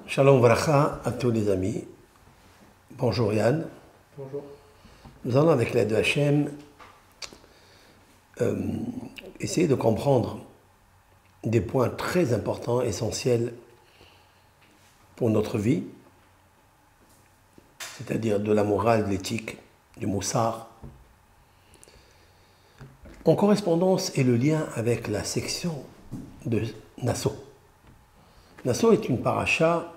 Shalom Vracha à tous les amis. Bonjour Yann. Bonjour. Nous allons avec l'aide de Hachem essayer de comprendre des points très importants, essentiels pour notre vie, c'est-à-dire de la morale, de l'éthique, du moussar, en correspondance et le lien avec la section de Nassau. Nassau est une paracha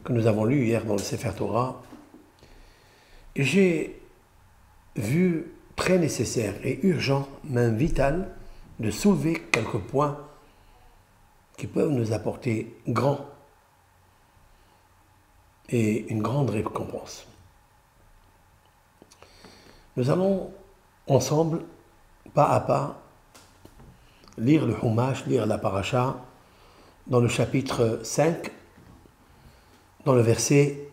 que nous avons lue hier dans le Sefer Torah. J'ai vu très nécessaire et urgent, même vital, de soulever quelques points qui peuvent nous apporter grand et une grande récompense. Nous allons ensemble, pas à pas, lire le Humash, lire la paracha, dans le chapitre 5, dans le verset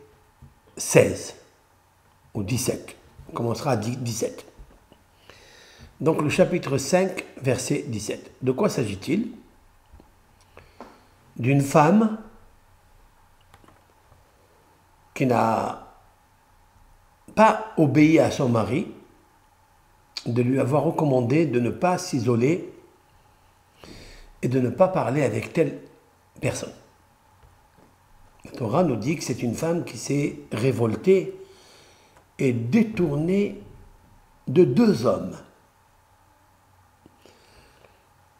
16 ou 17. On commencera à 17. Donc le chapitre 5, verset 17. De quoi s'agit-il? D'une femme qui n'a pas obéi à son mari, de lui avoir recommandé de ne pas s'isoler et de ne pas parler avec telle personne. La Torah nous dit que c'est une femme qui s'est révoltée et détournée de deux hommes.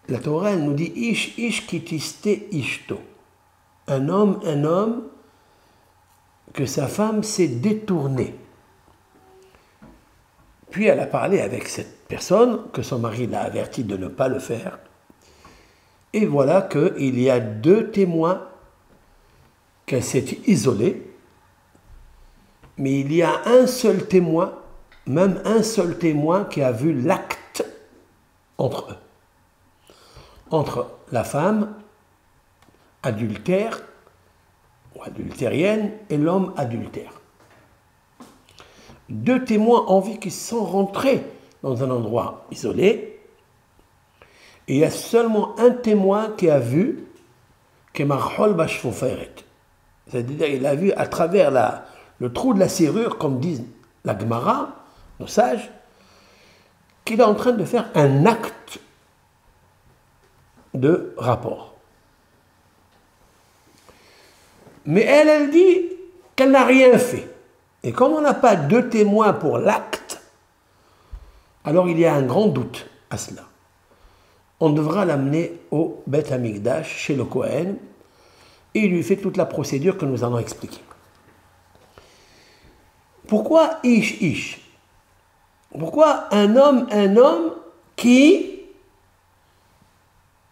La Torah elle nous dit Ish ish kitiste ishto. Un homme que sa femme s'est détournée. Puis elle a parlé avec cette personne que son mari l'a averti de ne pas le faire. Et voilà qu'il y a deux témoins qu'elle s'est isolée, mais il y a un seul témoin, même un seul témoin qui a vu l'acte entre eux. Entre la femme adultère ou adultérienne et l'homme adultère. Deux témoins en vie qui sont rentrés dans un endroit isolé. Et il y a seulement un témoin qui a vu Kemarhol Bashfoferet. C'est-à-dire il a vu à travers le trou de la serrure, comme disent la Gemara, nos sages, qu'il est en train de faire un acte de rapport. Mais elle dit qu'elle n'a rien fait. Et comme on n'a pas deux témoins pour l'acte, alors il y a un grand doute à cela. On devra l'amener au Beth Amikdash, chez le Kohen, et il lui fait toute la procédure que nous allons expliquer. Pourquoi ish ish? Pourquoi un homme qui,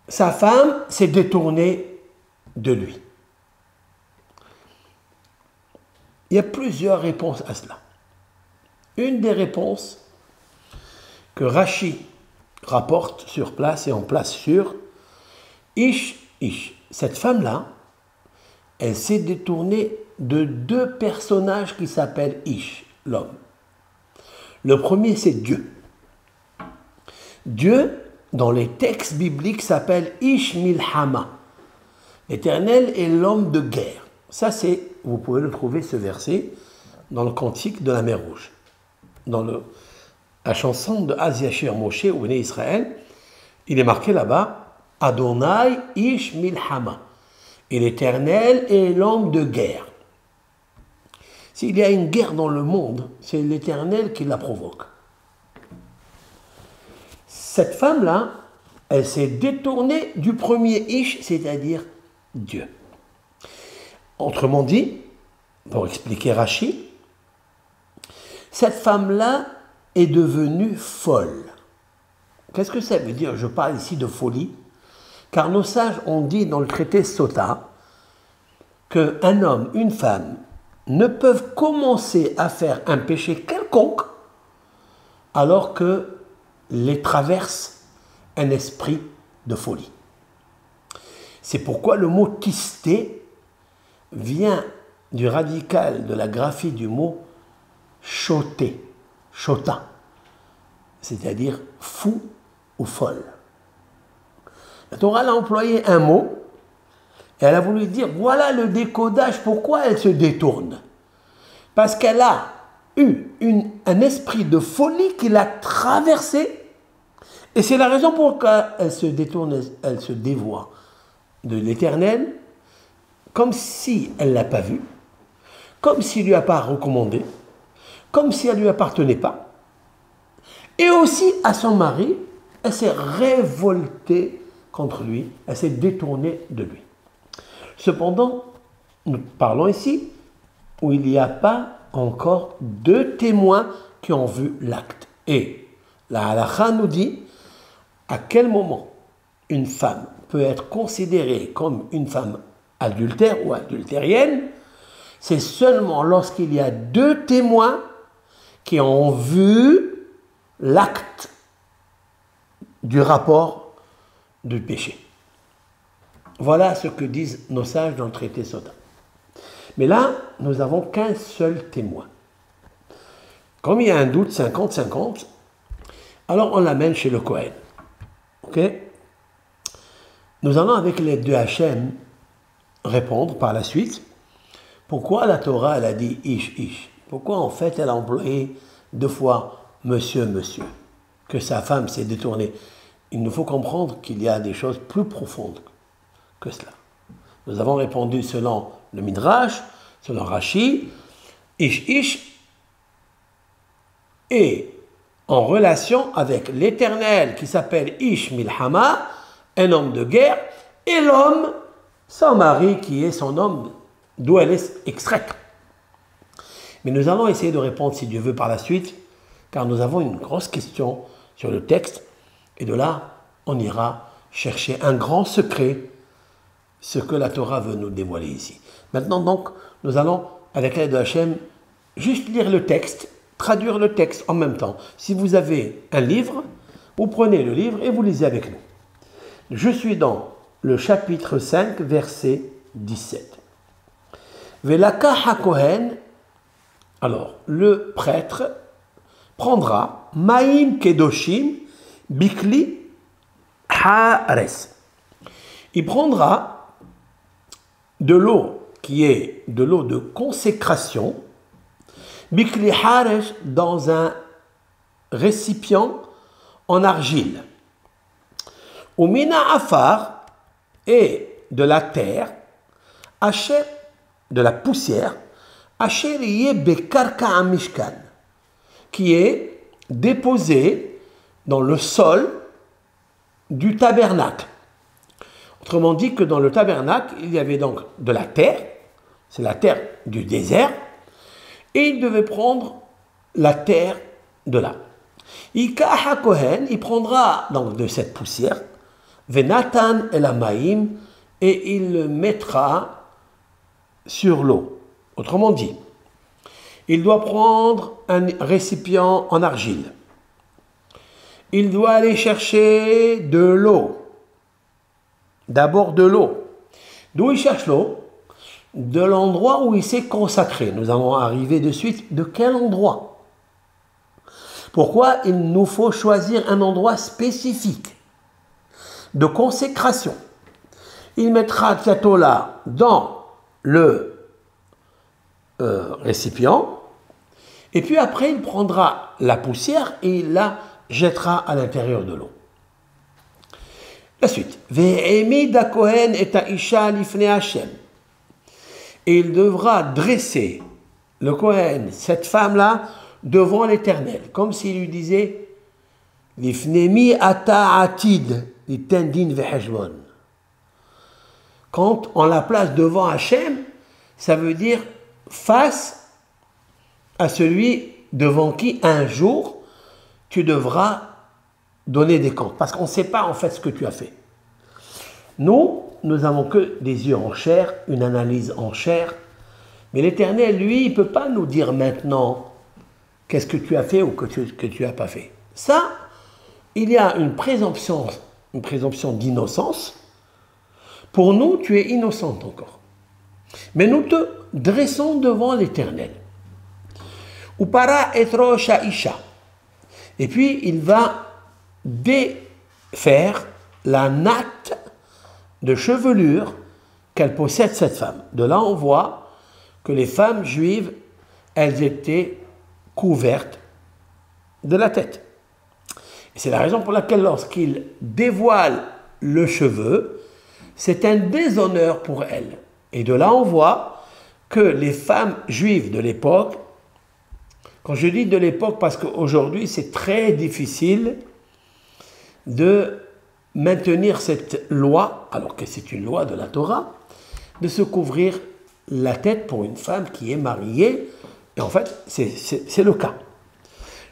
sa femme, s'est détournée de lui? Il y a plusieurs réponses à cela. Une des réponses que Rashi rapporte sur place et en place sur Ish Ish. Cette femme-là, elle s'est détournée de deux personnages qui s'appellent Ish, l'homme. Le premier, c'est Dieu. Dieu, dans les textes bibliques, s'appelle Ish Milhama. L'Éternel est l'homme de guerre. Ça, vous pouvez le trouver, ce verset, dans le cantique de la mer Rouge. Dans la chanson de Az-Yashir Moshe, où est né Israël, il est marqué là-bas, Adonai Ish Milhama. Et l'Éternel est l'homme de guerre. S'il y a une guerre dans le monde, c'est l'Éternel qui la provoque. Cette femme-là, elle s'est détournée du premier Ish, c'est-à-dire Dieu. Autrement dit, pour expliquer Rashi, cette femme-là est devenue folle. Qu'est-ce que ça veut dire? Je parle ici de folie, car nos sages ont dit dans le traité Sota qu'un homme, une femme, ne peuvent commencer à faire un péché quelconque alors que les traverse un esprit de folie. C'est pourquoi le mot tisté vient du radical de la graphie du mot choté, chota, c'est-à-dire fou ou folle. La Torah a employé un mot Et elle a voulu dire, voilà le décodage, pourquoi elle se détourne. Parce qu'elle a eu un esprit de folie qui l'a traversée. Et c'est la raison pour laquelle elle se détourne, elle se dévoie de l'Éternel, comme si elle ne l'a pas vu, comme s'il ne lui a pas recommandé, comme si elle ne lui appartenait pas. Et aussi à son mari, elle s'est révoltée contre lui, elle s'est détournée de lui. Cependant, nous parlons ici où il n'y a pas encore deux témoins qui ont vu l'acte. Et la halakha nous dit à quel moment une femme peut être considérée comme une femme adultère ou adultérienne. C'est seulement lorsqu'il y a deux témoins qui ont vu l'acte du rapport du péché. Voilà ce que disent nos sages dans le traité Sota. Mais là, nous n'avons qu'un seul témoin. Comme il y a un doute 50-50, alors on l'amène chez le Kohen. Ok? Nous allons avec l'aide de Hachem répondre par la suite pourquoi la Torah elle a dit ish ish. Pourquoi en fait elle a employé deux fois monsieur monsieur, que sa femme s'est détournée. Il nous faut comprendre qu'il y a des choses plus profondes que cela. Nous avons répondu selon le Midrash, selon Rashi, ish ish est en relation avec l'Éternel qui s'appelle Ish Milhama, un homme de guerre, et l'homme, son mari qui est son homme d'où elle est extraite. Mais nous allons essayer de répondre si Dieu veut par la suite, car nous avons une grosse question sur le texte, et de là, on ira chercher un grand secret, ce que la Torah veut nous dévoiler ici. Maintenant donc, nous allons, avec l'aide de Hachem, juste lire le texte, traduire le texte en même temps. Si vous avez un livre, vous prenez le livre et vous lisez avec nous. Je suis dans le chapitre 5, verset 17. Velaka HaKohen, alors le prêtre prendra Maïm Kedoshim Bikli Haares. Il prendra de l'eau qui est de l'eau de consécration, Bikli Haares, dans un récipient en argile. Umina Afar, et de la terre, Asher, de la poussière, Asher Yeh Bekarka Amishkan, qui est déposée dans le sol du tabernacle. Autrement dit que dans le tabernacle, il y avait donc de la terre, c'est la terre du désert, et il devait prendre la terre de là. Ika HaKohen, il prendra donc de cette poussière, Venatan el Amaim, et il le mettra sur l'eau. Autrement dit, il doit prendre un récipient en argile. Il doit aller chercher de l'eau. D'abord de l'eau. D'où il cherche l'eau? De l'endroit où il s'est consacré. Nous allons arriver de suite. De quel endroit? Pourquoi il nous faut choisir un endroit spécifique de consécration? Il mettra cette eau-là dans le récipient, et puis après il prendra la poussière et il la jettera à l'intérieur de l'eau. La suite. Ve'emid Kohen et Isha lifnei Hashem. Et il devra dresser le Kohen, cette femme-là, devant l'Éternel, comme s'il lui disait Lifnei ata atid litendin veheshbon. Quand on la place devant Hachem, ça veut dire face à celui devant qui un jour tu devras donner des comptes. Parce qu'on ne sait pas en fait ce que tu as fait. Nous n'avons que des yeux en chair, une analyse en chair. Mais l'Éternel, lui, il ne peut pas nous dire maintenant qu'est-ce que tu as fait ou que tu n'as pas fait. Ça, il y a une présomption d'innocence. Pour nous, tu es innocente encore. Mais nous te dressons devant l'Éternel. Upara etro sha'isha. Et puis, il va défaire la natte de chevelure qu'elle possède cette femme. De là, on voit que les femmes juives, elles étaient couvertes de la tête. Et c'est la raison pour laquelle lorsqu'ils dévoilent le cheveu, c'est un déshonneur pour elles. Et de là, on voit que les femmes juives de l'époque, quand je dis de l'époque parce qu'aujourd'hui c'est très difficile de maintenir cette loi, alors que c'est une loi de la Torah, de se couvrir la tête pour une femme qui est mariée, et en fait c'est le cas.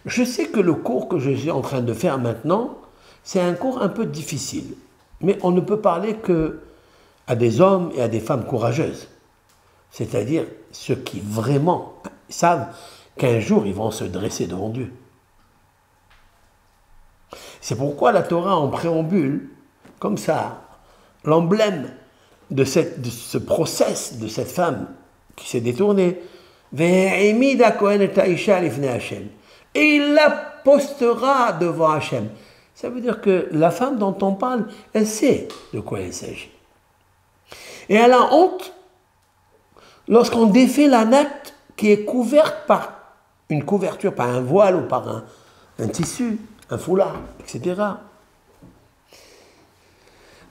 Je sais que le cours que je suis en train de faire maintenant, c'est un cours un peu difficile, mais on ne peut parler que à des hommes et à des femmes courageuses, c'est-à-dire ceux qui vraiment savent qu'un jour ils vont se dresser devant Dieu. C'est pourquoi la Torah en préambule, comme ça, l'emblème de ce process de cette femme qui s'est détournée, et il la postera devant Hachem. Ça veut dire que la femme dont on parle, elle sait de quoi il s'agit. Et elle a honte lorsqu'on défait la natte qui est couverte par une couverture, par un voile ou par un tissu, un foulard, etc.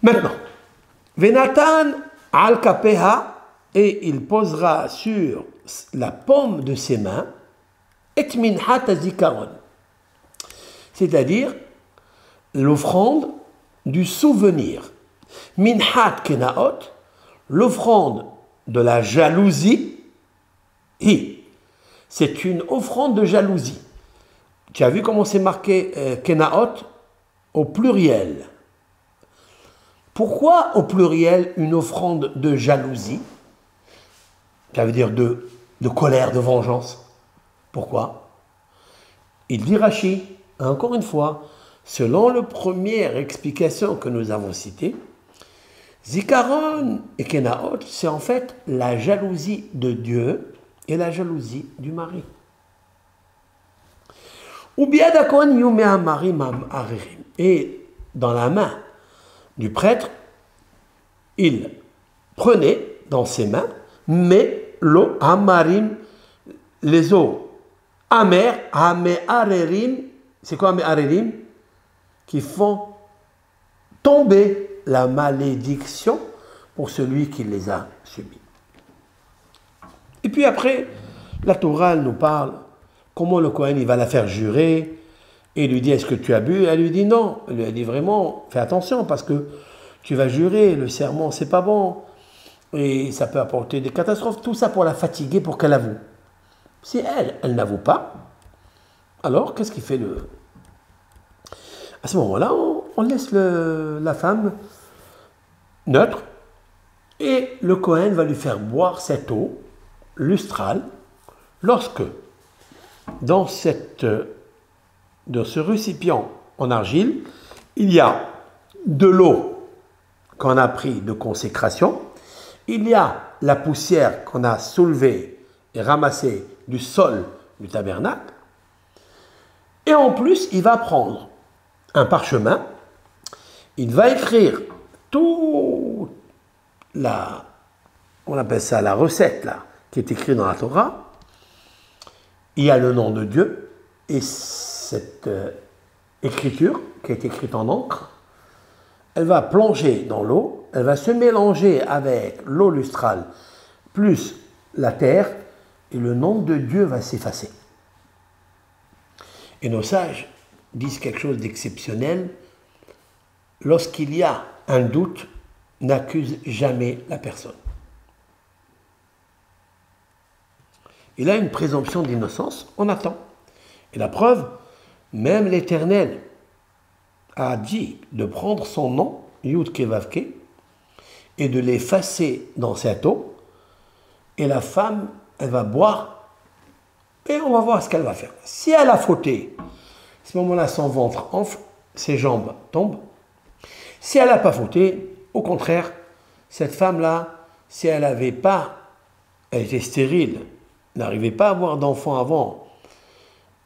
Maintenant, Venatan al-Kapeha, et il posera sur la paume de ses mains, et minhat azikaron, c'est-à-dire l'offrande du souvenir. Minhat kenaot, l'offrande de la jalousie, c'est une offrande de jalousie. Tu as vu comment c'est marqué kenaot au pluriel. Pourquoi au pluriel une offrande de jalousie? Ça veut dire de colère, de vengeance. Pourquoi? Il dit Rashi, encore une fois, selon la première explication que nous avons citée, Zikaron et Kenaot, c'est en fait la jalousie de Dieu et la jalousie du mari. Et dans la main du prêtre, il prenait dans ses mains, mais l'eau amarim, les eaux amères, amearerim, c'est quoi amearerim? Qui font tomber la malédiction pour celui qui les a subis. Et puis après, la Torah nous parle comment le Kohen il va la faire jurer, et il lui dit est-ce que tu as bu? Elle lui dit non. Elle lui a dit vraiment fais attention parce que tu vas jurer, le serment c'est pas bon, et ça peut apporter des catastrophes, tout ça pour la fatiguer pour qu'elle avoue. Si elle n'avoue pas, alors qu'est-ce qu'il fait le... À ce moment-là, on laisse la femme neutre et le Kohen va lui faire boire cette eau lustrale lorsque dans ce récipient en argile, il y a de l'eau qu'on a pris de consécration, il y a la poussière qu'on a soulevée et ramassée du sol du tabernacle, et en plus, il va prendre un parchemin, il va écrire toute on appelle ça la recette là, qui est écrite dans la Torah. Il y a le nom de Dieu, et cette écriture qui est écrite en encre, elle va plonger dans l'eau, elle va se mélanger avec l'eau lustrale plus la terre, et le nom de Dieu va s'effacer. Et nos sages disent quelque chose d'exceptionnel. Lorsqu'il y a un doute, n'accuse jamais la personne. Il a une présomption d'innocence, on attend. Et la preuve, même l'Éternel a dit de prendre son nom, Yud Kevavke, et de l'effacer dans cette eau, et la femme, elle va boire, et on va voir ce qu'elle va faire. Si elle a fauté, à ce moment-là, son ventre enfle, ses jambes tombent. Si elle n'a pas fauté, au contraire, cette femme-là, si elle n'avait pas, elle était stérile, n'arrivait pas à avoir d'enfants avant,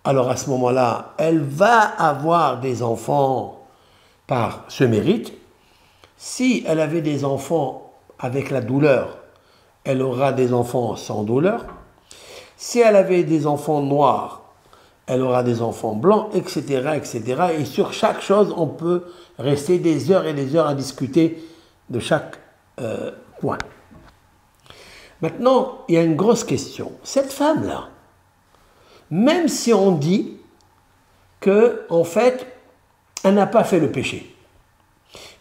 alors à ce moment-là, elle va avoir des enfants par ce mérite. Si elle avait des enfants avec la douleur, elle aura des enfants sans douleur. Si elle avait des enfants noirs, elle aura des enfants blancs, etc., etc. Et sur chaque chose, on peut rester des heures et des heures à discuter de chaque point. Maintenant, il y a une grosse question. Cette femme-là, même si on dit que, en fait, elle n'a pas fait le péché,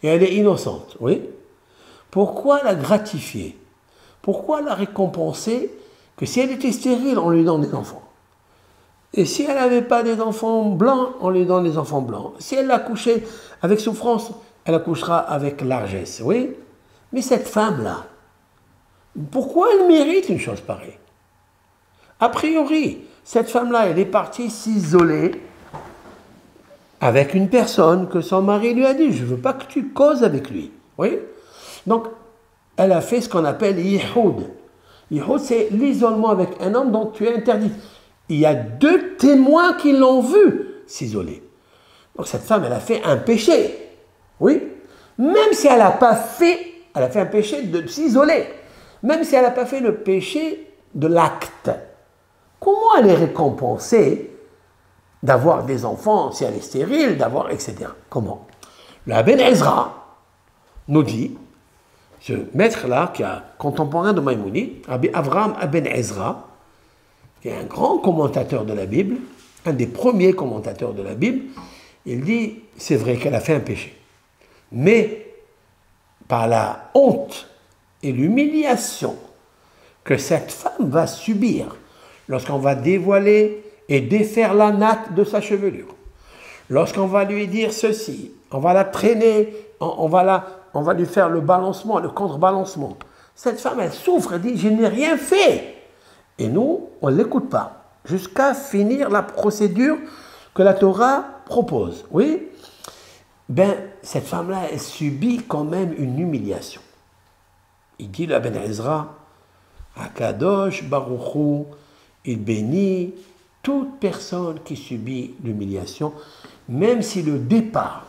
et elle est innocente, oui, pourquoi la gratifier? Pourquoi la récompenser que si elle était stérile, on lui donne des enfants? Et si elle n'avait pas des enfants blancs, on lui donne des enfants blancs. Si elle accouchait avec souffrance, elle accouchera avec largesse, oui. Mais cette femme-là, pourquoi elle mérite une chose pareille? A priori, cette femme-là, elle est partie s'isoler avec une personne que son mari lui a dit « Je ne veux pas que tu causes avec lui. » Oui. Donc, elle a fait ce qu'on appelle yihoud. Yihoud, c'est l'isolement avec un homme dont tu es interdit. Il y a 2 témoins qui l'ont vu s'isoler. Donc cette femme, elle a fait un péché. Oui. Même si elle n'a pas fait, elle a fait un péché de s'isoler. Même si elle n'a pas fait le péché de l'acte. Comment elle est récompensée d'avoir des enfants si elle est stérile, d'avoir, etc. Comment? Le Ben Ezra nous dit, ce maître-là, qui est contemporain de Maïmouni, Rabbi Avraham Ben Ezra, qui est un grand commentateur de la Bible, un des premiers commentateurs de la Bible, il dit, c'est vrai qu'elle a fait un péché. Mais par la honte et l'humiliation que cette femme va subir lorsqu'on va dévoiler et défaire la natte de sa chevelure, lorsqu'on va lui dire ceci, on va la traîner, on va lui faire le balancement, le contrebalancement. Cette femme, elle souffre, elle dit, je n'ai rien fait. Et nous, on ne l'écoute pas, jusqu'à finir la procédure que la Torah propose. Oui? Ben, cette femme-là, elle subit quand même une humiliation. Il dit, le Ben Ezra, Akadosh, Baruchou, il bénit toute personne qui subit l'humiliation, même si le départ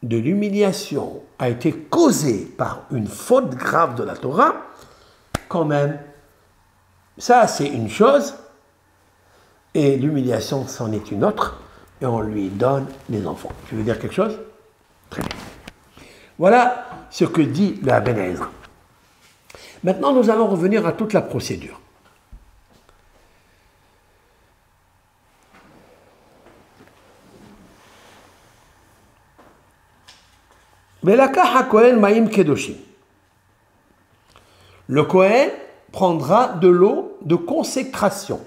de l'humiliation a été causé par une faute grave de la Torah, quand même, ça c'est une chose, et l'humiliation c'en est une autre, et on lui donne des enfants. Tu veux dire quelque chose? Très bien. Voilà ce que dit le Ben Ezra. Maintenant, nous allons revenir à toute la procédure. Le Kohen prendra de l'eau de consécration.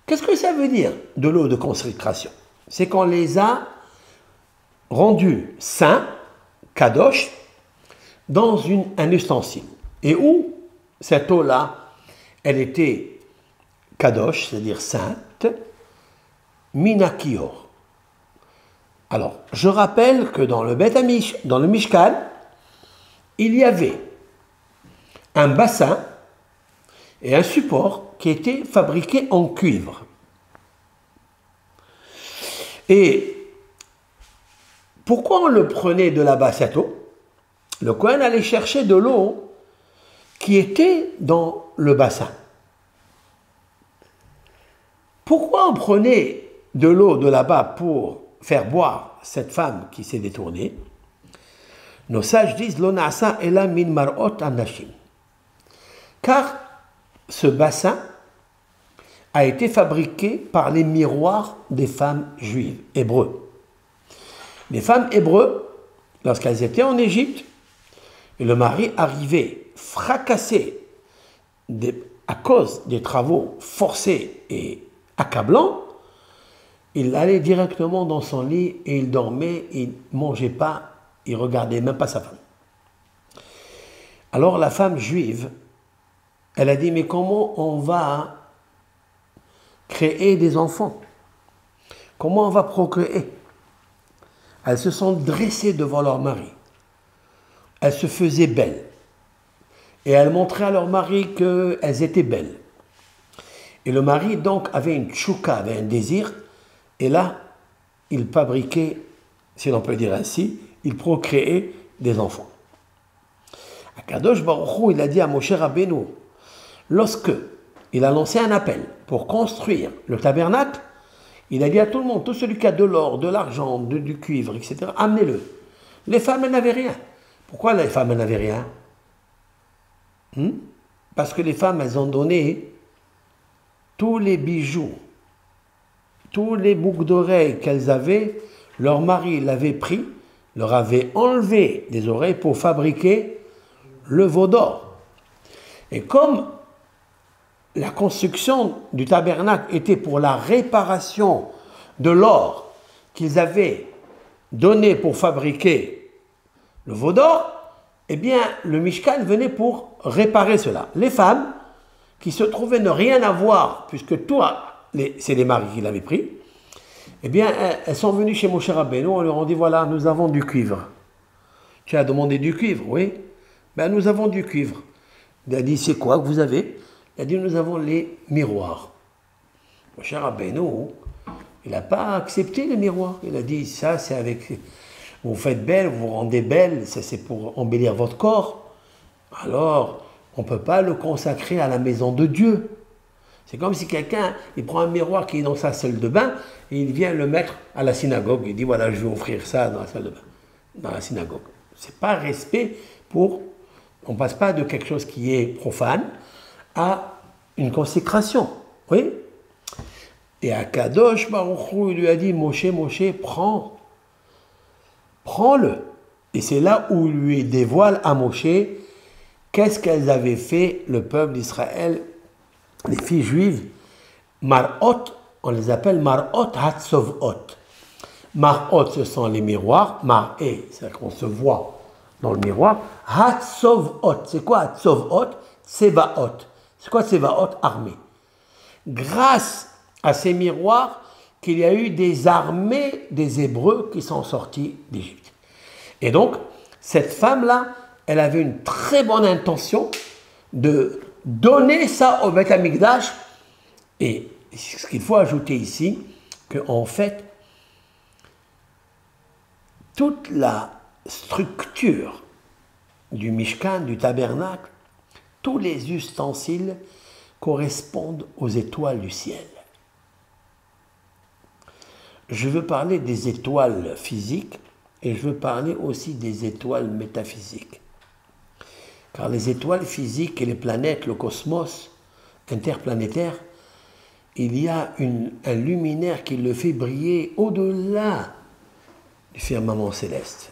Qu'est-ce que ça veut dire, de l'eau de consécration? C'est qu'on les a rendus saints, kadosh, dans un ustensile. Et où cette eau-là, elle était kadosh, c'est-à-dire sainte, minakior. Alors, je rappelle que dans le Beth Amish, dans le Mishkan, il y avait un bassin et un support qui étaient fabriqués en cuivre. Et pourquoi on le prenait de là-bas, cette eau? Le Kohen allait chercher de l'eau qui était dans le bassin. Pourquoi on prenait de l'eau de là-bas pour faire boire cette femme qui s'est détournée? Nos sages disent l'onasa ela min marot anashim. Car ce bassin a été fabriqué par les miroirs des femmes juives, hébreux. Les femmes hébreux, lorsqu'elles étaient en Égypte, et le mari arrivait fracassé à cause des travaux forcés et accablants, il allait directement dans son lit et il dormait, il ne mangeait pas, il ne regardait même pas sa femme. Alors la femme juive, elle a dit, mais comment on va créer des enfants? Comment on va procréer? Elles se sont dressées devant leur mari. Elles se faisaient belles. Et elles montraient à leur mari qu'elles étaient belles. Et le mari donc avait une tchouka, avait un désir. Et là, il fabriquait, si l'on peut dire ainsi, il procréait des enfants. Akadosh Baruch Hu, il a dit à Moshe Rabbeinu, lorsque il a lancé un appel pour construire le tabernacle, il a dit à tout le monde, tout celui qui a de l'or, de l'argent, du cuivre, etc., amenez-le. Les femmes, elles n'avaient rien. Pourquoi les femmes, elles n'avaient rien? Parce que les femmes, elles ont donné tous les bijoux, tous les boucles d'oreilles qu'elles avaient, leur mari l'avait pris, leur avait enlevé des oreilles pour fabriquer le veau d'or. Et comme la construction du tabernacle était pour la réparation de l'or qu'ils avaient donné pour fabriquer le veau d'or, eh bien, le Mishkan venait pour réparer cela. Les femmes, qui se trouvaient ne rien avoir, puisque tout, c'est les maris qui l'avaient pris, eh bien, elles sont venues chez Moshe Rabbeinu, on leur a dit, voilà, nous avons du cuivre. Tu as demandé du cuivre, oui. Ben, nous avons du cuivre. Il a dit, c'est quoi que vous avez? Il a dit, nous avons les miroirs. Moshe Rabbeinu, il n'a pas accepté les miroirs. Il a dit, ça, c'est avec... Vous faites belle, vous vous rendez belle, ça c'est pour embellir votre corps. Alors, on ne peut pas le consacrer à la maison de Dieu. C'est comme si quelqu'un, il prend un miroir qui est dans sa salle de bain et il vient le mettre à la synagogue. Il dit, voilà, je vais offrir ça dans la salle de bain, dans la synagogue. Ce n'est pas respect pour... On ne passe pas de quelque chose qui est profane à une consécration. Oui. Et Akadosh Baruch Hu, il lui a dit, Moshe, prends-le. Et c'est là où il lui dévoile à Moshe qu'est-ce qu'elles avaient fait, le peuple d'Israël, les filles juives. Mar'ot, on les appelle Mar'ot Hatzovot. Mar'ot, ce sont les miroirs. Mar'e, c'est-à-dire qu'on se voit dans le miroir. Hatzovot, c'est quoi Hatzovot? Tsevaot. C'est quoi Tsevaot? Armée. Grâce à ces miroirs qu'il y a eu des armées des Hébreux qui sont sortis d'Égypte. Et donc, cette femme-là, elle avait une très bonne intention de donner ça au Beth Amikdash. Et ce qu'il faut ajouter ici, qu'en fait, toute la structure du Mishkan, du tabernacle, tous les ustensiles correspondent aux étoiles du ciel. Je veux parler des étoiles physiques et je veux parler aussi des étoiles métaphysiques. Car les étoiles physiques et les planètes, le cosmos interplanétaire, il y a un luminaire qui le fait briller au-delà du firmament céleste.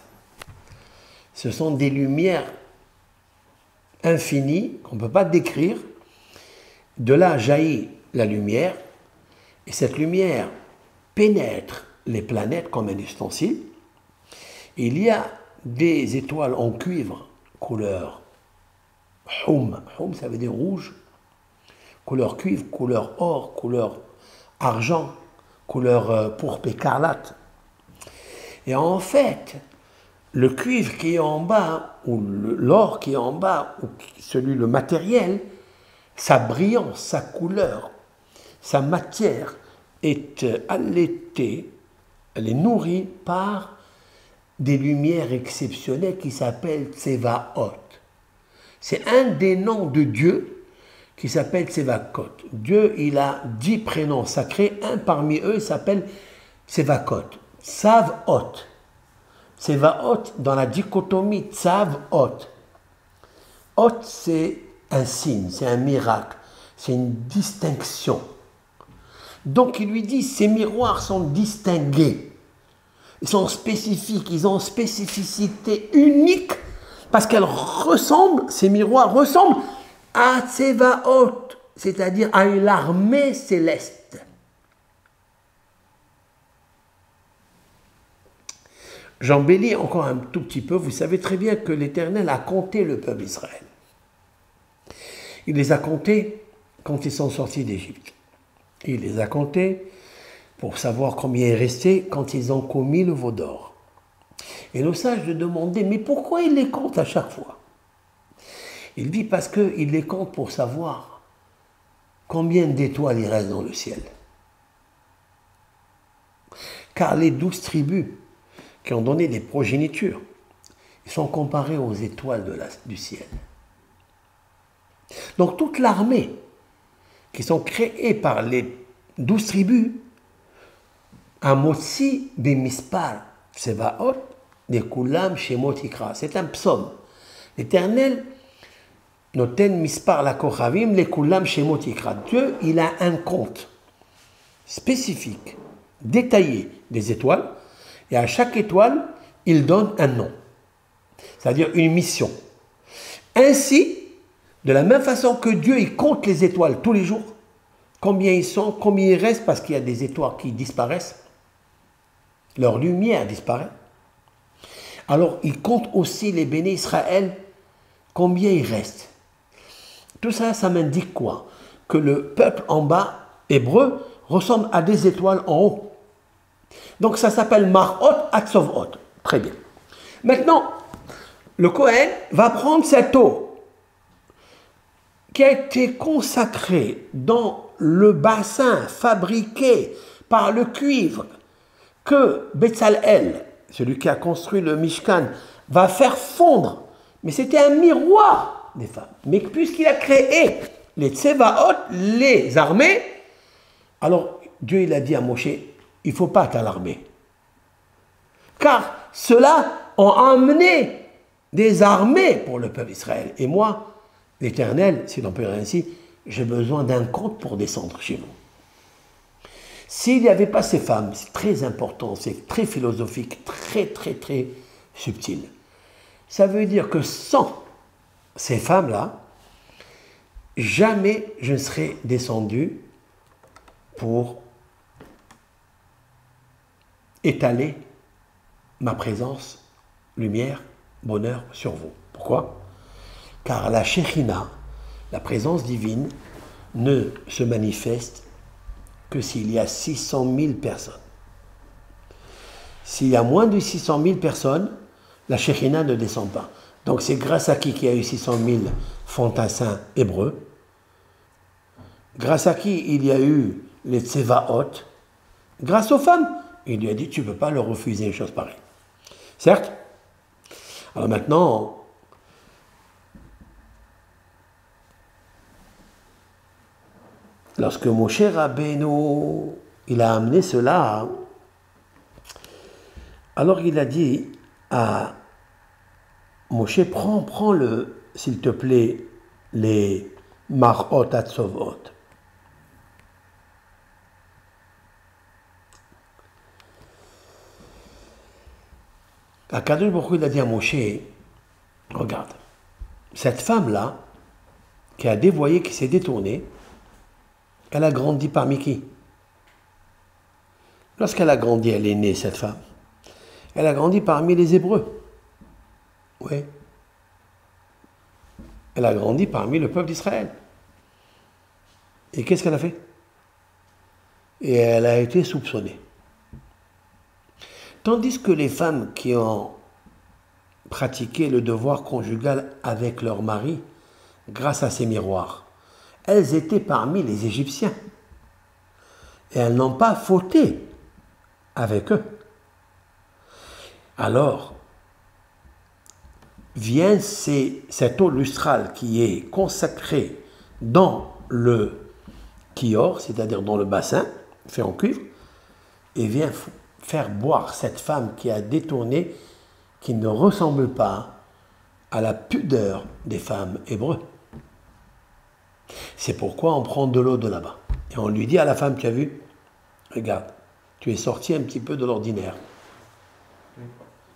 Ce sont des lumières infinies qu'on ne peut pas décrire. De là jaillit la lumière et cette lumière pénètre les planètes comme un ustensile. Il y a des étoiles en cuivre, couleur Hum, ça veut dire rouge, couleur cuivre, couleur or, couleur argent, couleur pourpre écarlate. Et en fait, le cuivre qui est en bas, ou l'or qui est en bas, ou le matériel, sa brillance, sa couleur, sa matière est allaitée, elle est nourrie par des lumières exceptionnelles qui s'appellent Tsevaot. C'est un des noms de Dieu qui s'appelle Tsevakot. Dieu, il a 10 prénoms sacrés, un parmi eux s'appelle Tsevakot. Tsavot. Tsevaot dans la dichotomie Tsavot. Ot, c'est un signe, c'est un miracle, c'est une distinction. Donc il lui dit, ces miroirs sont distingués, ils sont spécifiques, ils ont une spécificité unique, parce qu'elles ressemblent, ces miroirs ressemblent à Tsevaot, c'est-à-dire à une armée céleste. J'embellis encore un tout petit peu, vous savez très bien que l'Éternel a compté le peuple d'Israël. Il les a comptés quand ils sont sortis d'Égypte. Il les a comptés pour savoir combien il restait quand ils ont commis le veau d'or. Et nos sages de demander, mais pourquoi il les compte à chaque fois? Il dit parce qu'il les compte pour savoir combien d'étoiles il reste dans le ciel. Car les 12 tribus qui ont donné des progénitures, sont comparés aux étoiles du ciel. Donc toute l'armée qui sont créées par les 12 tribus, Amotsi bemispar Tsevaot de Kulam Shemot Ikra. C'est un psaume. L'Éternel noten mispar la kochavim le Kulam Shemot Ikra. Dieu, il a un compte spécifique, détaillé des étoiles, et à chaque étoile, il donne un nom, c'est-à-dire une mission. Ainsi, de la même façon que Dieu, il compte les étoiles tous les jours, combien ils sont, combien ils restent, parce qu'il y a des étoiles qui disparaissent, leur lumière disparaît. Alors, il compte aussi les bénis Israël, combien ils restent. Tout ça, ça m'indique quoi? Que le peuple en bas, hébreu, ressemble à des étoiles en haut. Donc, ça s'appelle Marot Atzovot. Très bien. Maintenant, le Kohen va prendre cette eau qui a été consacrée dans le bassin fabriqué par le cuivre que Betzalel, celui qui a construit le Mishkan, va faire fondre. Mais c'était un miroir des femmes. Mais puisqu'il a créé les Tsevaot, les armées, alors Dieu il a dit à Moshe, il ne faut pas t'alarmer. Car ceux-là ont amené des armées pour le peuple d'Israël. Et moi, l'Éternel, si l'on peut dire ainsi, j'ai besoin d'un compte pour descendre chez vous. S'il n'y avait pas ces femmes, c'est très important, c'est très philosophique, très subtil. Ça veut dire que sans ces femmes-là, jamais je ne serais descendu pour étaler ma présence, lumière, bonheur sur vous. Pourquoi? Car la Shekhinah, la présence divine, ne se manifeste que s'il y a 600 000 personnes. S'il y a moins de 600 000 personnes, la Shekhinah ne descend pas. Donc c'est grâce à qui qu'il y a eu 600 000 fantassins hébreux? Grâce à qui il y a eu les Tsevaot? Grâce aux femmes. Il lui a dit, tu ne peux pas leur refuser une chose pareille. Certes? Alors maintenant, lorsque Moshe Rabbeinu, il a amené cela, alors il a dit à Moshe, prends s'il te plaît, les Marot Atzovot. Akadosh Baruch Hu, il a dit à Moshe, regarde, cette femme-là, qui a dévoyé, qui s'est détournée, elle a grandi parmi qui? Lorsqu'elle a grandi, elle est née, cette femme. Elle a grandi parmi les Hébreux. Oui. Elle a grandi parmi le peuple d'Israël. Et qu'est-ce qu'elle a fait? Et elle a été soupçonnée. Tandis que les femmes qui ont pratiqué le devoir conjugal avec leur mari, grâce à ces miroirs, elles étaient parmi les Égyptiens. Et elles n'ont pas fauté avec eux. Alors, vient cette eau lustrale qui est consacrée dans le kior, c'est-à-dire dans le bassin, fait en cuivre, et vient faire boire cette femme qui a détourné, qui ne ressemble pas à la pudeur des femmes hébreux. C'est pourquoi on prend de l'eau de là-bas. Et on lui dit à la femme, tu as vu, regarde, tu es sorti un petit peu de l'ordinaire.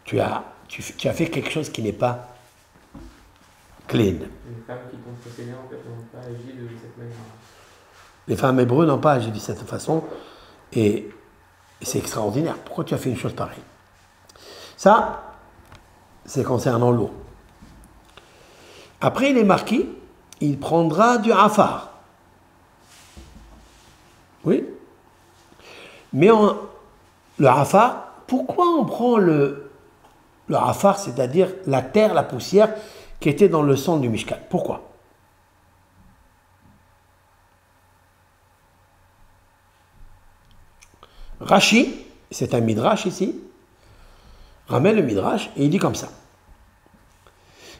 Tu as fait quelque chose qui n'est pas clean. Les femmes qui t'ont précédé, en fait, n'ont pas agi de cette manière. Les femmes hébreux n'ont pas agi de cette façon. Et c'est extraordinaire. Pourquoi tu as fait une chose pareille? Ça, c'est concernant l'eau. Après, il est marqué, il prendra du afar. Oui. Mais le afar, pourquoi on prend le afar, c'est-à-dire la terre, la poussière qui était dans le sang du Mishkan? Pourquoi? Rashi, c'est un midrash ici, ramène le midrash et il dit comme ça.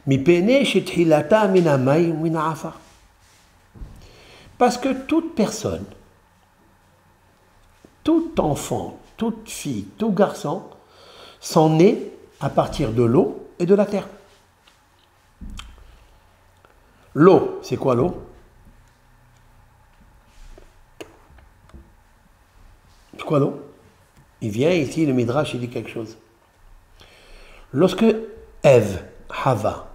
Mipene shetchilata minamay minafa. Parce que toute personne, tout enfant, toute fille, tout garçon sont nés à partir de l'eau et de la terre. L'eau, c'est quoi l'eau? C'est quoi l'eau? Il vient ici, le Midrash, il dit quelque chose. Lorsque Ève, Hava,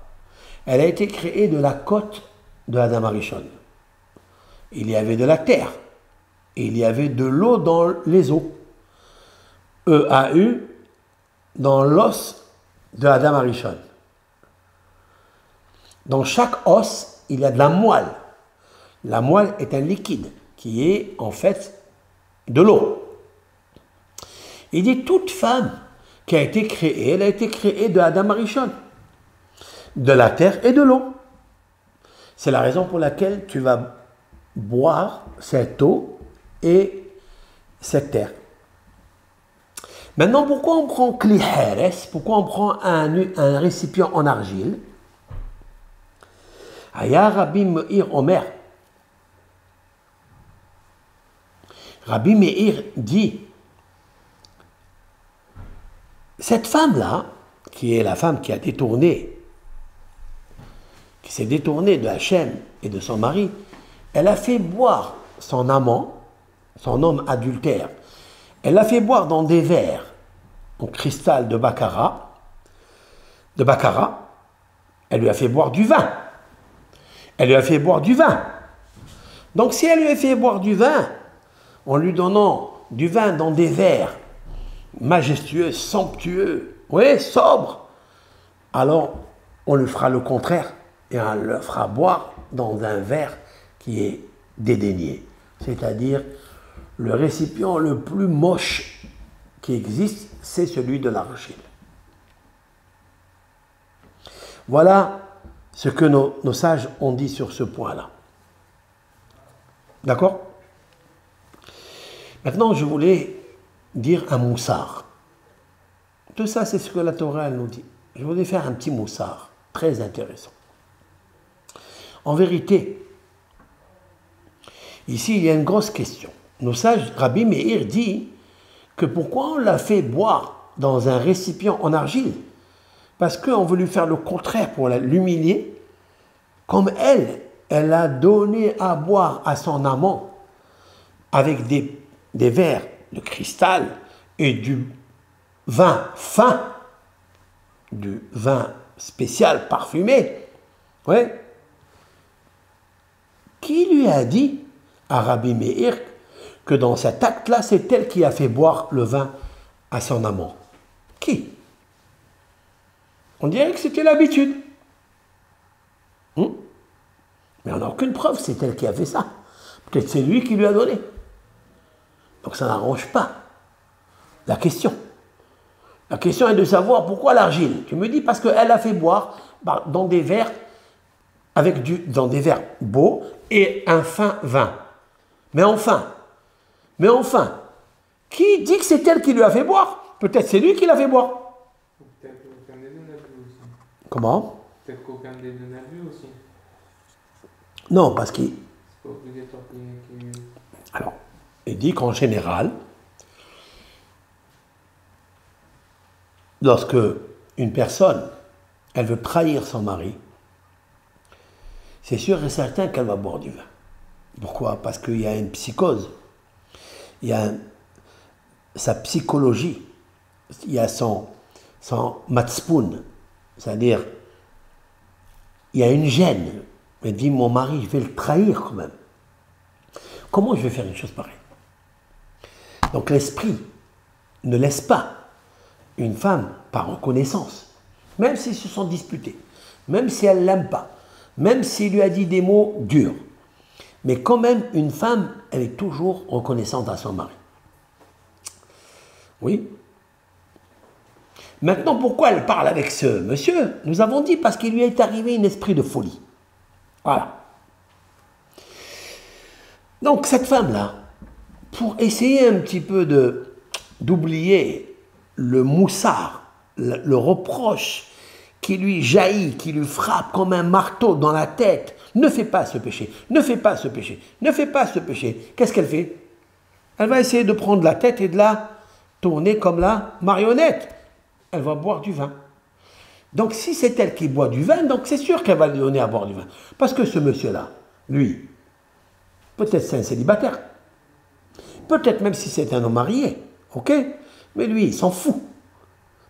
elle a été créée de la côte de Adam Arishon, il y avait de la terre, et il y avait de l'eau dans les os. EAU, dans l'os de Adam Arishon. Dans chaque os, il y a de la moelle. La moelle est un liquide qui est en fait de l'eau. Il dit toute femme qui a été créée, elle a été créée de Adam Arishon, de la terre et de l'eau. C'est la raison pour laquelle tu vas boire cette eau et cette terre. Maintenant, pourquoi on prend Kli Heres? Pourquoi on prend un récipient en argile? Aya Rabbi Meir Omer. Rabbi Meir dit, cette femme-là, qui est la femme qui a détourné, qui s'est détournée de Hachem et de son mari, elle a fait boire son amant, son homme adultère, elle l'a fait boire dans des verres en cristal de baccarat, elle lui a fait boire du vin. Elle lui a fait boire du vin. Donc si elle lui a fait boire du vin, en lui donnant du vin dans des verres majestueux, somptueux, oui, sobres, alors on lui fera le contraire et on le fera boire dans un verre qui est dédaigné, c'est-à-dire le récipient le plus moche qui existe, c'est celui de l'argile. Voilà ce que nos sages ont dit sur ce point-là. D'accord? Maintenant, je voulais dire un moussard. Tout ça, c'est ce que la Torah elle nous dit. Je voulais faire un petit moussard, très intéressant. En vérité, ici, il y a une grosse question. Nos sages, Rabbi Meir dit que pourquoi on l'a fait boire dans un récipient en argile? Parce qu'on veut lui faire le contraire pour l'humilier. Comme elle a donné à boire à son amant avec des verres de cristal et du vin fin, du vin spécial parfumé. Ouais. Qui lui a dit à Rabbi Meir que dans cet acte-là, c'est elle qui a fait boire le vin à son amant? Qui? On dirait que c'était l'habitude. Mais on n'a aucune preuve, c'est elle qui a fait ça. Peut-être c'est lui qui lui a donné. Donc ça n'arrange pas la question. La question est de savoir pourquoi l'argile. Tu me dis parce qu'elle a fait boire dans des verres dans des verres beaux et un fin vin. Mais enfin, qui dit que c'est elle qui lui a fait boire? Peut-être c'est lui qui l'a fait boire. Peut-être qu'aucun des deux n'a vu aussi. Comment? Peut-être qu'aucun des deux n'a vu aussi. Non, parce qu'il... C'est pas obligatoire qu'il... Alors, il dit qu'en général, lorsque une personne, elle veut trahir son mari, c'est sûr et certain qu'elle va boire du vin. Pourquoi? Parce qu'il y a une psychose, il y a sa psychologie, il y a son matzpoun, c'est-à-dire il y a une gêne. Elle dit, mon mari, je vais le trahir quand même. Comment je vais faire une chose pareille? Donc l'esprit ne laisse pas une femme par reconnaissance, même s'ils se sont disputés, même si elle ne l'aime pas, même s'il lui a dit des mots durs. Mais quand même, une femme, elle est toujours reconnaissante à son mari. Oui. Maintenant, pourquoi elle parle avec ce monsieur? Nous avons dit parce qu'il lui est arrivé un esprit de folie. Voilà. Donc cette femme-là, pour essayer un petit peu d'oublier le moussard, le reproche qui lui jaillit, qui lui frappe comme un marteau dans la tête. Ne fais pas ce péché, ne fais pas ce péché, ne fais pas ce péché. Qu'est-ce qu'elle fait? Elle va essayer de prendre la tête et de la tourner comme la marionnette. Elle va boire du vin. Donc si c'est elle qui boit du vin, donc c'est sûr qu'elle va lui donner à boire du vin. Parce que ce monsieur-là, lui, peut-être c'est un célibataire. Peut-être même si c'est un homme marié, ok? Mais lui, il s'en fout.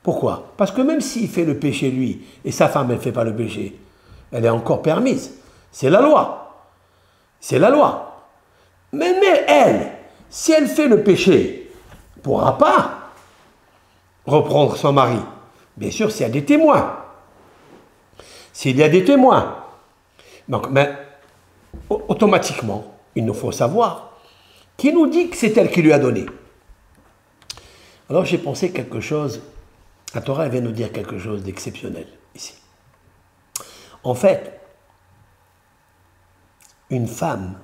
Pourquoi? Parce que même s'il fait le péché, lui, et sa femme, elle ne fait pas le péché, elle est encore permise. C'est la loi. C'est la loi. Mais elle, si elle fait le péché, elle ne pourra pas reprendre son mari. Bien sûr, s'il y a des témoins. S'il y a des témoins. Donc, mais, automatiquement, il nous faut savoir qui nous dit que c'est elle qui lui a donné. Alors j'ai pensé quelque chose, la Torah vient nous dire quelque chose d'exceptionnel ici. En fait, une femme,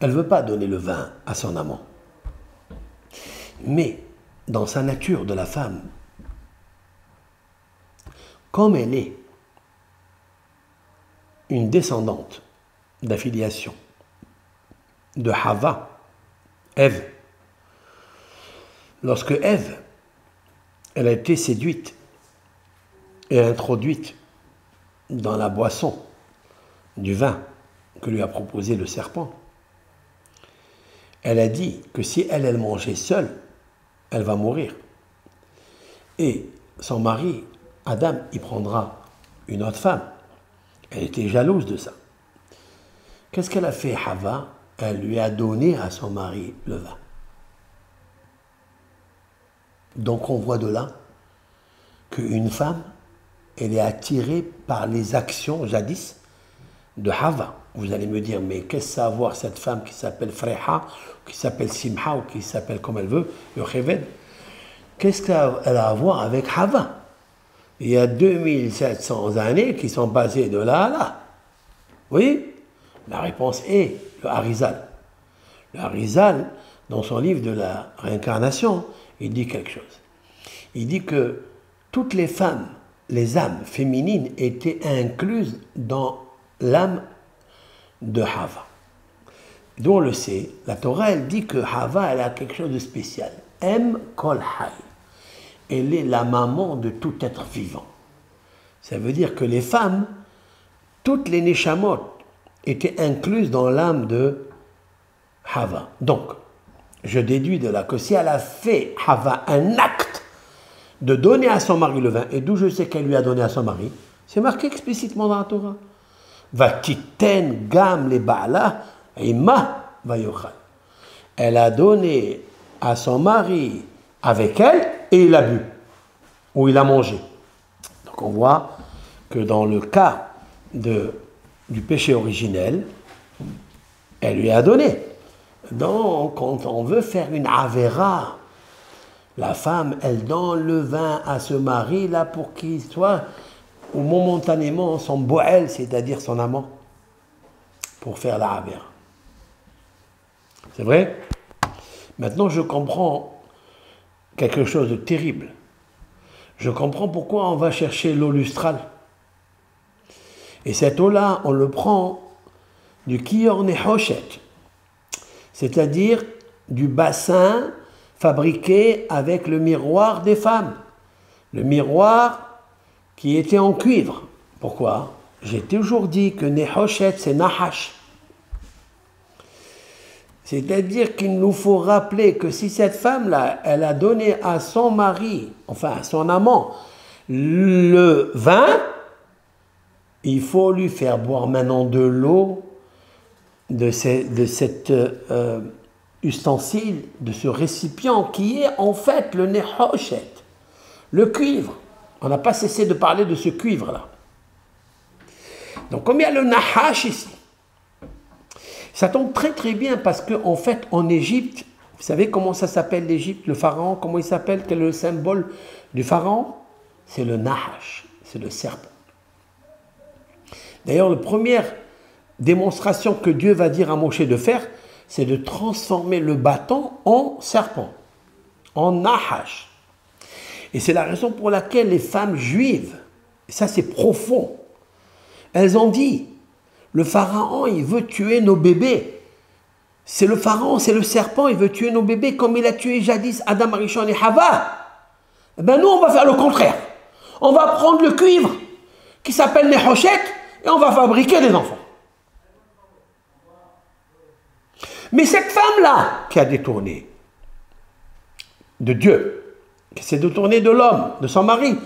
elle ne veut pas donner le vin à son amant. Mais, dans sa nature de la femme, comme elle est une descendante d'affiliation de Hava, Ève, lorsque Ève, elle a été séduite et introduite dans la boisson du vin que lui a proposé le serpent, elle a dit que si elle mangeait seule, elle va mourir. Et son mari, Adam, il prendra une autre femme. Elle était jalouse de ça. Qu'est-ce qu'elle a fait, Hava? Elle lui a donné à son mari le vin. Donc on voit de là qu'une femme, elle est attirée par les actions jadis de Hava. Vous allez me dire, mais qu'est-ce que ça a à voir cette femme qui s'appelle Freha, qui s'appelle Simha, ou qui s'appelle comme elle veut, Yocheved? Qu'est-ce qu'elle a à voir avec Hava? Il y a 2700 années qui sont passées de là à là. Oui? La réponse est le Harizal. Le Harizal, dans son livre de la réincarnation, il dit quelque chose. Il dit que toutes les femmes, les âmes féminines étaient incluses dans l'âme de Hava. D'où on le sait, la Torah, elle dit que Hava, elle a quelque chose de spécial. Em kol hay. Elle est la maman de tout être vivant. Ça veut dire que les femmes, toutes les neshamot, étaient incluses dans l'âme de Hava. Donc, je déduis de là que si elle a fait Hava un acte de donner à son mari le vin, et d'où je sais qu'elle lui a donné à son mari, c'est marqué explicitement dans la Torah. Vatiten gam le ba'ala ima vayochal. Elle a donné à son mari avec elle et il a bu, ou il a mangé. Donc on voit que dans le cas du péché originel, elle lui a donné. Donc quand on veut faire une avéra, la femme, elle donne le vin à ce mari là pour qu'il soit ou momentanément son boel, c'est-à-dire son amant, pour faire la avéra. C'est vrai? Maintenant je comprends quelque chose de terrible. Je comprends pourquoi on va chercher l'eau lustrale. Et cette eau-là, on le prend du Kior Nehoshet, c'est-à-dire du bassin fabriqué avec le miroir des femmes. Le miroir qui était en cuivre. Pourquoi? J'ai toujours dit que Nehoshet, c'est Nahash. C'est-à-dire qu'il nous faut rappeler que si cette femme-là, elle a donné à son mari, enfin à son amant, le vin, il faut lui faire boire maintenant de l'eau de cet ustensile, de ce récipient qui est en fait le nehoshet, le cuivre. On n'a pas cessé de parler de ce cuivre-là. Donc comme il y a le nahash ici, ça tombe très très bien parce qu'en fait en Égypte, vous savez comment ça s'appelle l'Égypte, le pharaon, comment il s'appelle, quel est le symbole du pharaon? C'est le nahash, c'est le serpent. D'ailleurs, la première démonstration que Dieu va dire à Moshe de faire, c'est de transformer le bâton en serpent, en nahash. Et c'est la raison pour laquelle les femmes juives, et ça c'est profond, elles ont dit, le pharaon il veut tuer nos bébés. C'est le pharaon, c'est le serpent, il veut tuer nos bébés comme il a tué jadis Adam, Arishon et Hava. Eh bien nous on va faire le contraire. On va prendre le cuivre qui s'appelle Nehoshet et on va fabriquer des enfants. Mais cette femme-là qui a détourné de Dieu, qui s'est détournée de l'homme, de son mari,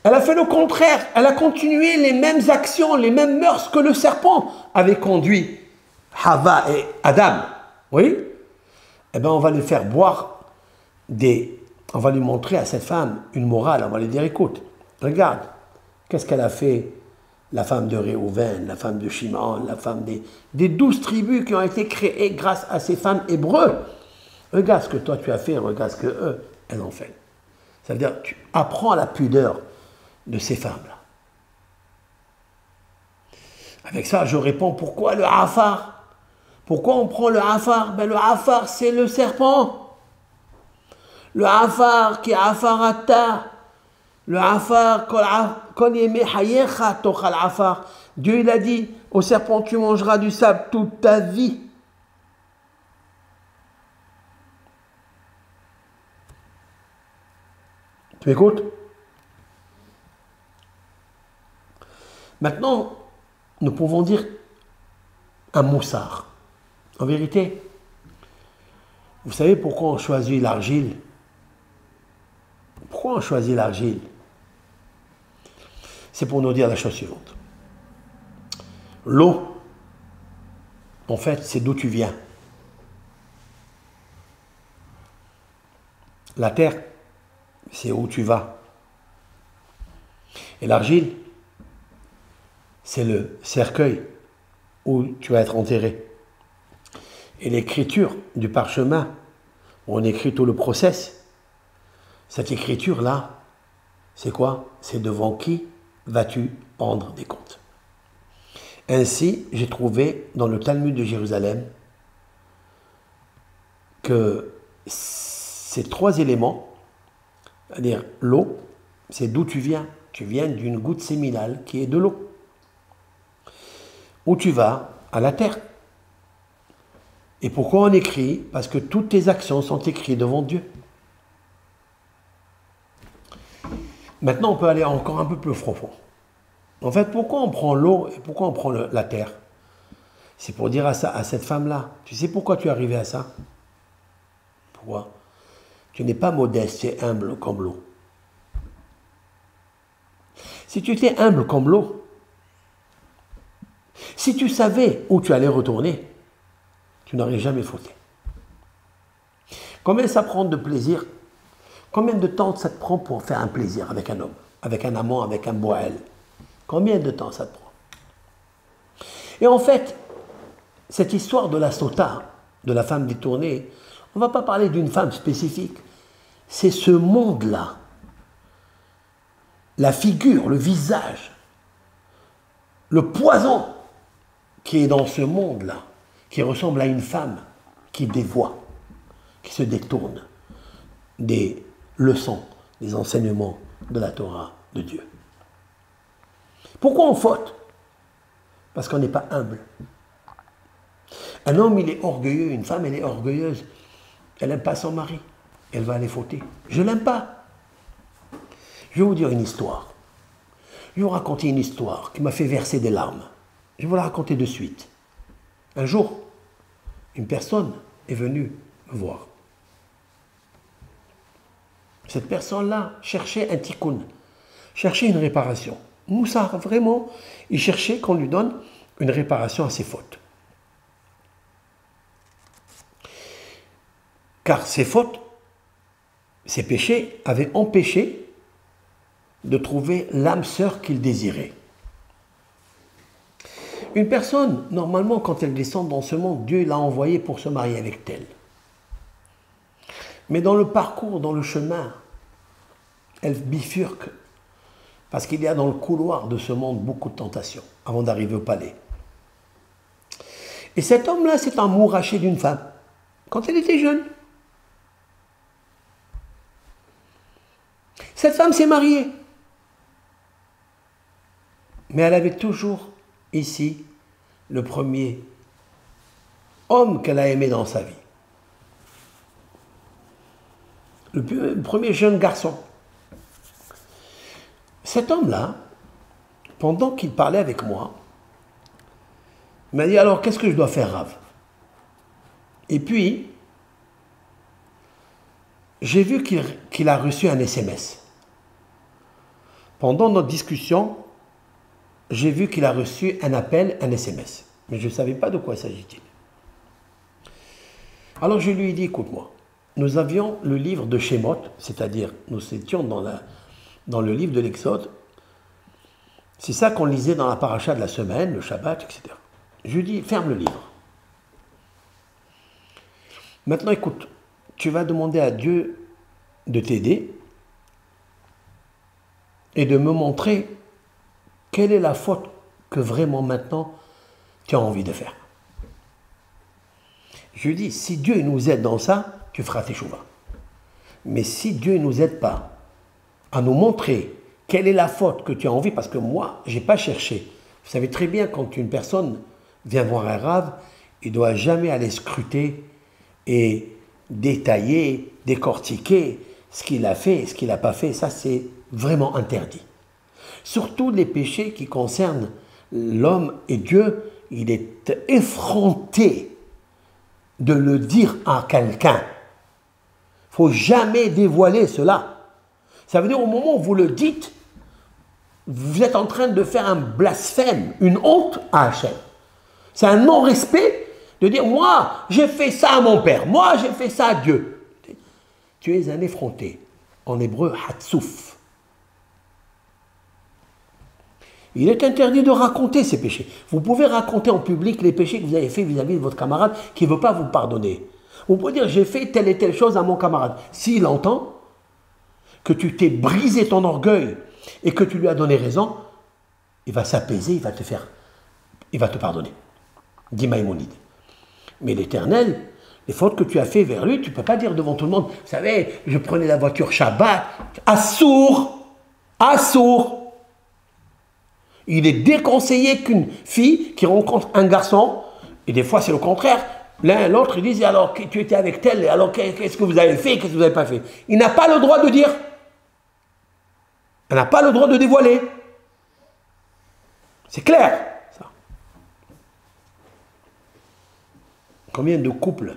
elle a fait le contraire. Elle a continué les mêmes actions, les mêmes mœurs que le serpent avait conduit Hava et Adam. Oui? Eh bien, on va lui faire boire on va lui montrer à cette femme une morale. On va lui dire, écoute, regarde, qu'est-ce qu'elle a fait, la femme de Réhouven, la femme de Shimon, la femme des 12 tribus qui ont été créées grâce à ces femmes hébreux. Regarde ce que toi tu as fait, regarde ce que eux, elles ont fait. Ça veut dire, tu apprends la pudeur de ces femmes-là. Avec ça, je réponds, pourquoi le Afar? Pourquoi on prend le Afar? Ben, le Afar, c'est le serpent. Le Afar qui est Afarata. Le Afar, Dieu il a dit au serpent, tu mangeras du sable toute ta vie. Tu m'écoutes? Maintenant, nous pouvons dire un moussard. En vérité, vous savez pourquoi on choisit l'argile? Pourquoi on choisit l'argile? C'est pour nous dire la chose suivante. L'eau, en fait, c'est d'où tu viens. La terre, c'est où tu vas. Et l'argile, c'est le cercueil où tu vas être enterré. Et l'écriture du parchemin, où on écrit tout le process, cette écriture-là, c'est quoi? C'est devant qui vas-tu rendre des comptes? Ainsi, j'ai trouvé dans le Talmud de Jérusalem que ces 3 éléments, c'est-à-dire l'eau, c'est d'où tu viens. Tu viens d'une goutte séminale qui est de l'eau. Où tu vas? À la terre. Et pourquoi on écrit? Parce que toutes tes actions sont écrites devant Dieu. Maintenant, on peut aller encore un peu plus profond. En fait, pourquoi on prend l'eau et pourquoi on prend la terre? C'est pour dire à cette femme-là, tu sais pourquoi tu es arrivé à ça? Pourquoi? Tu n'es pas modeste, tu es humble comme l'eau. Si tu étais humble comme l'eau, si tu savais où tu allais retourner, tu n'aurais jamais fauté. Combien ça prend de plaisir? Combien de temps ça te prend pour faire un plaisir avec un homme, avec un amant, avec un boel? Combien de temps ça te prend? Et en fait, cette histoire de la sota, de la femme détournée, on ne va pas parler d'une femme spécifique. C'est ce monde-là, la figure, le visage, le poison qui est dans ce monde-là, qui ressemble à une femme qui dévoie, qui se détourne des leçons, des enseignements de la Torah de Dieu. Pourquoi on faute? Parce qu'on n'est pas humble. Un homme, il est orgueilleux, une femme, elle est orgueilleuse. Elle n'aime pas son mari. Elle va aller fauter. Je ne l'aime pas. Je vais vous dire une histoire. Je vais vous raconter une histoire qui m'a fait verser des larmes. Je vais vous la raconter de suite. Un jour, une personne est venue me voir. Cette personne-là cherchait un tikkun, cherchait une réparation. Moussa, vraiment, il cherchait qu'on lui donne une réparation à ses fautes. Car ses fautes, ses péchés avaient empêché de trouver l'âme sœur qu'il désirait. Une personne, normalement, quand elle descend dans ce monde, Dieu l'a envoyée pour se marier avec elle. Mais dans le parcours, dans le chemin, elle bifurque. Parce qu'il y a dans le couloir de ce monde beaucoup de tentations avant d'arriver au palais. Et cet homme-là s'est amouraché d'une femme quand elle était jeune. Cette femme s'est mariée. Mais elle avait toujours ici le premier homme qu'elle a aimé dans sa vie. Le premier jeune garçon. Cet homme-là, pendant qu'il parlait avec moi, il m'a dit, alors qu'est-ce que je dois faire, Rav? Et puis, j'ai vu qu'il a reçu un SMS. Pendant notre discussion, j'ai vu qu'il a reçu un appel, un SMS. Mais je ne savais pas de quoi s'agit-il. Alors je lui ai dit, écoute-moi, nous avions le livre de Shemot, c'est-à-dire nous étions dans le livre de l'Exode. C'est ça qu'on lisait dans la paracha de la semaine, le Shabbat, etc. Je lui ai dit, ferme le livre. Maintenant, écoute, tu vas demander à Dieu de t'aider et de me montrer quelle est la faute que vraiment maintenant tu as envie de faire. Je lui dis, si Dieu nous aide dans ça, tu feras tes chouvas. Mais si Dieu ne nous aide pas à nous montrer quelle est la faute que tu as envie, parce que moi, je n'ai pas cherché. Vous savez très bien, quand une personne vient voir un rave, il ne doit jamais aller scruter et détailler, décortiquer ce qu'il a fait, ce qu'il n'a pas fait. Ça, c'est vraiment interdit. Surtout les péchés qui concernent l'homme et Dieu, il est effronté de le dire à quelqu'un. Il ne faut jamais dévoiler cela. Ça veut dire au moment où vous le dites, vous êtes en train de faire un blasphème, une honte à Hachem. C'est un non-respect de dire, moi, j'ai fait ça à mon père, moi, j'ai fait ça à Dieu. Tu es un effronté. En hébreu, hatsouf. Il est interdit de raconter ces péchés. Vous pouvez raconter en public les péchés que vous avez fait vis-à-vis de votre camarade qui ne veut pas vous pardonner. Vous pouvez dire, j'ai fait telle et telle chose à mon camarade. S'il entend que tu t'es brisé ton orgueil et que tu lui as donné raison, il va s'apaiser, il va te pardonner. Dit Maïmonide. Mais l'Éternel, les fautes que tu as fait vers lui, tu ne peux pas dire devant tout le monde, vous savez, je prenais la voiture Shabbat, assourd. Il est déconseillé qu'une fille qui rencontre un garçon, et des fois c'est le contraire, l'un et l'autre, ils disent, alors tu étais avec tel, alors qu'est-ce que vous avez fait, qu'est-ce que vous n'avez pas fait? Il n'a pas le droit de dire. Elle n'a pas le droit de dévoiler. C'est clair, ça. Combien de couples,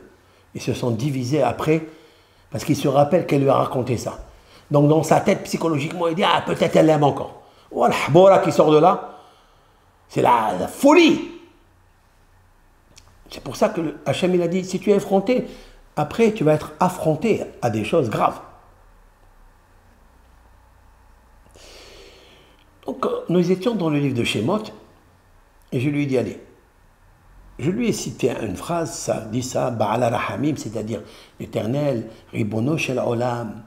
ils se sont divisés après, parce qu'ils se rappellent qu'elle lui a raconté ça. Donc dans sa tête, psychologiquement, il dit, ah, peut-être elle l'aime encore. Voilà, Bora qui sort de là, c'est la folie. C'est pour ça que Hachem il a dit, si tu es effronté, après tu vas être affronté à des choses graves. Donc nous étions dans le livre de Shemot, et je lui ai dit, allez, je lui ai cité une phrase, ça dit ça, Ba'ala Rahamim, c'est-à-dire l'Éternel, Ribono Shel Olam,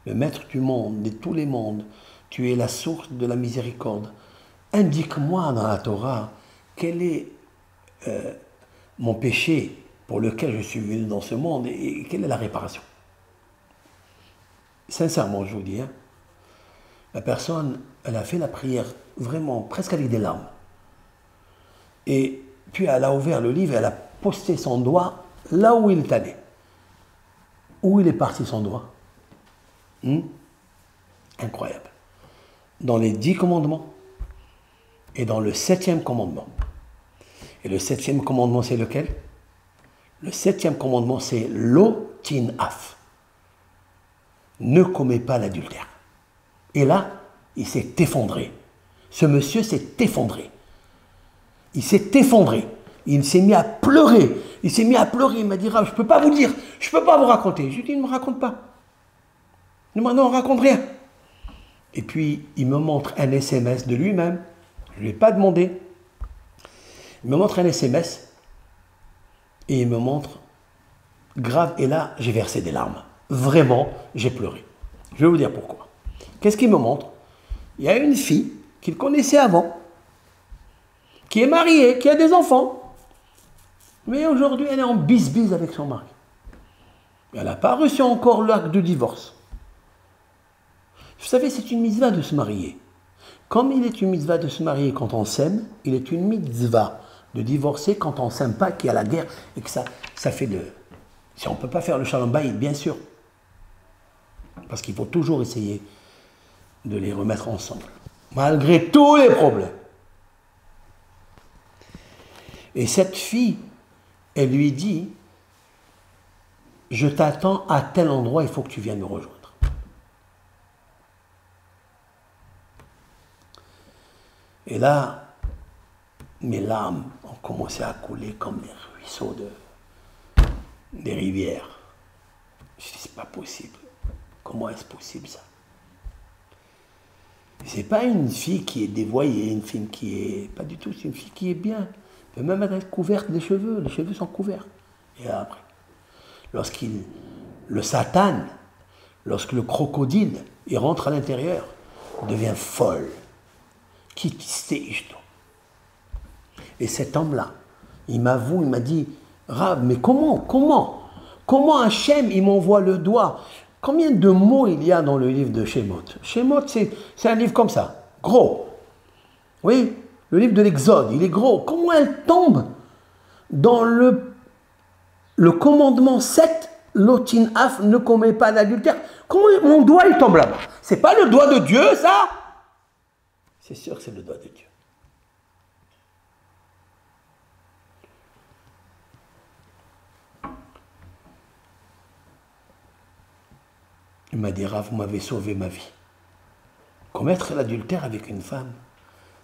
le maître du monde, de tous les mondes, tu es la source de la miséricorde. Indique-moi dans la Torah quel est mon péché pour lequel je suis venu dans ce monde et quelle est la réparation. Sincèrement, je vous dis, la personne, elle a fait la prière vraiment presque avec des larmes. Et puis elle a ouvert le livre et elle a posté son doigt là où il est allé. Où il est parti son doigt? Incroyable. Dans les 10 commandements et dans le 7e commandement. Et le 7e commandement, c'est lequel? Le 7e commandement, c'est lo tinaf. Ne commets pas l'adultère. Et là, il s'est effondré. Ce monsieur s'est effondré. Il s'est effondré. Il s'est mis à pleurer. Il m'a dit, Rav, je ne peux pas vous dire, je ne peux pas vous raconter. Je lui ai dit, ne me raconte pas. Non, on ne raconte rien. Et puis, il me montre un SMS de lui-même. Je ne lui ai pas demandé. Il me montre un SMS. Et il me montre, grave, et là, j'ai versé des larmes. Vraiment, j'ai pleuré. Je vais vous dire pourquoi. Qu'est-ce qu'il me montre? Il y a une fille qu'il connaissait avant, qui est mariée, qui a des enfants. Mais aujourd'hui, elle est en bis-bis avec son mari. Elle n'a pas reçu encore l'acte de divorce. Vous savez, c'est une mitzvah de se marier. Comme il est une mitzvah de se marier quand on s'aime, il est une mitzvah de divorcer quand on ne s'aime pas, qu'il y a la guerre et que ça fait de... Si on ne peut pas faire le shalom bayit, bien sûr. Parce qu'il faut toujours essayer de les remettre ensemble. Malgré tous les problèmes. Et cette fille, elle lui dit, je t'attends à tel endroit, il faut que tu viennes me rejoindre. Et là, mes larmes ont commencé à couler comme les ruisseaux des rivières. Je dis, c'est pas possible. Comment est-ce possible ça? C'est pas une fille qui est dévoyée, une fille qui est... Pas du tout, c'est une fille qui est bien. Elle peut même être couverte des cheveux, les cheveux sont couverts. Et après, le Satan, lorsque le crocodile, il rentre à l'intérieur, devient folle. Qui stage toi? Et cet homme-là, il m'avoue, il m'a dit, Rav, mais comment Hachem, il m'envoie le doigt? Combien de mots il y a dans le livre de Shemot? Shemot, c'est un livre comme ça, gros. Oui, le livre de l'Exode, il est gros. Comment elle tombe dans le commandement 7, Lotin Af, ne commet pas d'adultère? Comment mon doigt, il tombe là-bas? C'est pas le doigt de Dieu, ça? C'est sûr que c'est le doigt de Dieu. Il m'a dit, Rav, vous m'avez sauvé ma vie. Commettre l'adultère avec une femme,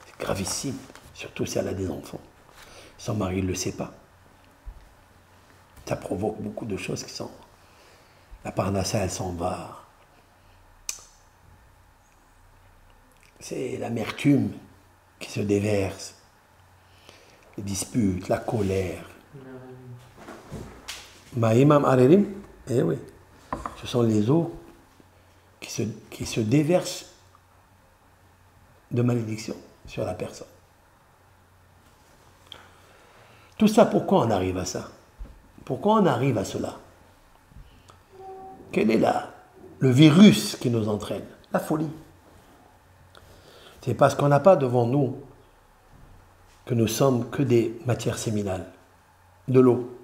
c'est gravissime, surtout si elle a des enfants. Son mari ne le sait pas. Ça provoque beaucoup de choses qui sont... La parnassa, elle s'en va. C'est l'amertume qui se déverse. Les disputes, la colère. Maïmam Arerim, eh oui, ce sont les eaux qui se déversent de malédiction sur la personne. Tout ça, pourquoi on arrive à ça? Pourquoi on arrive à cela? Quel est le virus qui nous entraîne? La folie. C'est parce qu'on n'a pas devant nous que nous sommes que des matières séminales, de l'eau.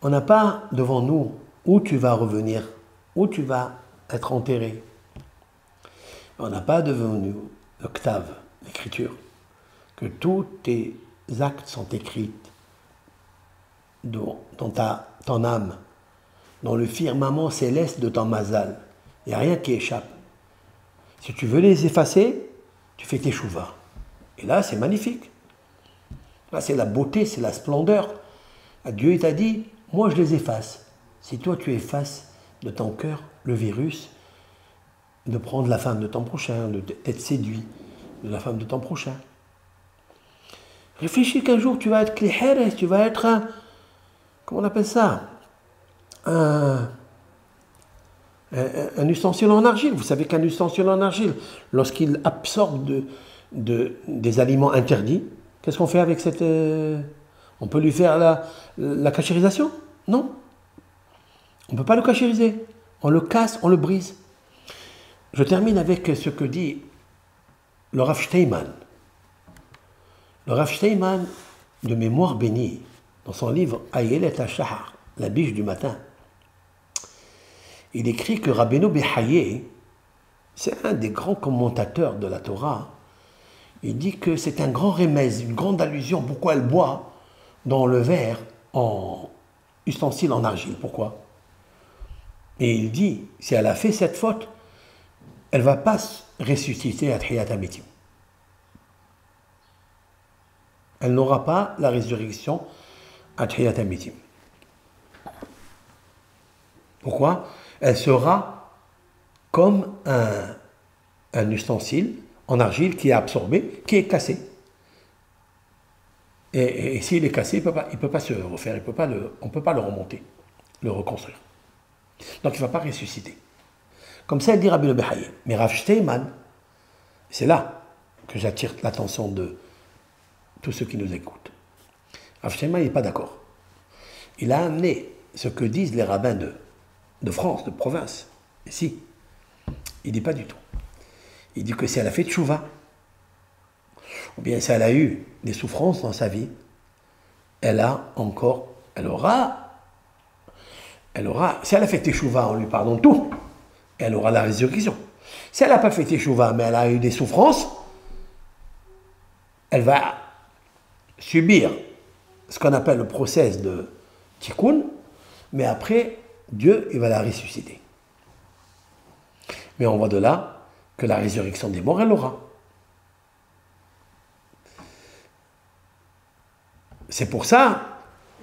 On n'a pas devant nous où tu vas revenir, où tu vas être enterré. On n'a pas devant nous le ktav, l'écriture, que tous tes actes sont écrits dans ton âme, dans le firmament céleste de ton mazal. Il n'y a rien qui échappe. Si tu veux les effacer, tu fais tes chouvas. Et là, c'est magnifique. Là, c'est la beauté, c'est la splendeur. Dieu t'a dit, moi je les efface. Si toi tu effaces de ton cœur le virus de prendre la femme de ton prochain, d'être séduit de la femme de ton prochain. Réfléchis qu'un jour tu vas être kliheres, tu vas être un, comment on appelle ça, un ustensile en argile. Vous savez qu'un ustensile en argile, lorsqu'il absorbe des aliments interdits, qu'est-ce qu'on fait avec cette... on peut lui faire la cachérisation? Non. On ne peut pas le cachériser. On le casse, on le brise. Je termine avec ce que dit le Rav Steinman. Le Rav Steinman, de mémoire bénie, dans son livre Ayelet HaShahar, la biche du matin, il écrit que Rabbeinu Behaye, c'est un des grands commentateurs de la Torah, il dit que c'est un grand remèze, une grande allusion. Pourquoi elle boit dans le verre en ustensile en argile? Pourquoi? Et il dit, si elle a fait cette faute, elle ne va pas ressusciter à Tchiyat HaMetim. Elle n'aura pas la résurrection à Tchiyat HaMetim. Pourquoi? Elle sera comme un ustensile en argile qui est absorbé, qui est cassé. Et s'il est cassé, il ne peut pas se refaire, on ne peut pas le remonter, le reconstruire. Donc il ne va pas ressusciter. Comme ça, elle dit Rabbi Behaye. Mais Rav Steinman, c'est là que j'attire l'attention de tous ceux qui nous écoutent. Rav Steinman n'est pas d'accord. Il a amené ce que disent les rabbins de France, de province. Et si, il ne dit pas du tout. Il dit que si elle a fait tchouva, ou bien si elle a eu des souffrances dans sa vie, elle aura, si elle a fait tchouva, on lui pardonne tout, elle aura la résurrection. Si elle n'a pas fait tchouva, mais elle a eu des souffrances, elle va subir ce qu'on appelle le process de tikkun, mais après, Dieu, il va la ressusciter. Mais on voit de là que la résurrection des morts, elle l'aura. C'est pour ça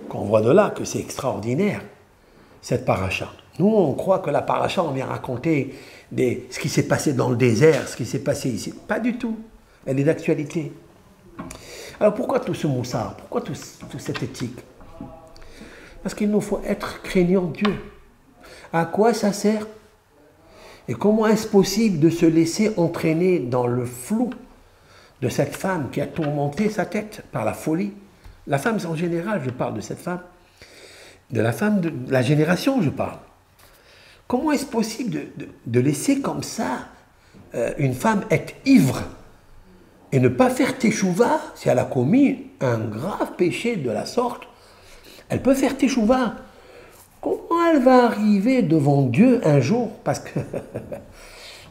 qu'on voit de là que c'est extraordinaire, cette paracha. Nous, on croit que la paracha, on vient raconter ce qui s'est passé dans le désert, ce qui s'est passé ici. Pas du tout. Elle est d'actualité. Alors pourquoi tout ce moussard? Pourquoi toute cette éthique? Parce qu'il nous faut être craignant Dieu. À quoi ça sert? Et comment est-ce possible de se laisser entraîner dans le flou de cette femme qui a tourmenté sa tête par la folie? La femme en général, je parle de cette femme, de la femme de la génération, je parle. Comment est-ce possible de laisser comme ça une femme être ivre et ne pas faire teshuva si elle a commis un grave péché de la sorte? Elle peut faire teshuva. Comment elle va arriver devant Dieu un jour? Parce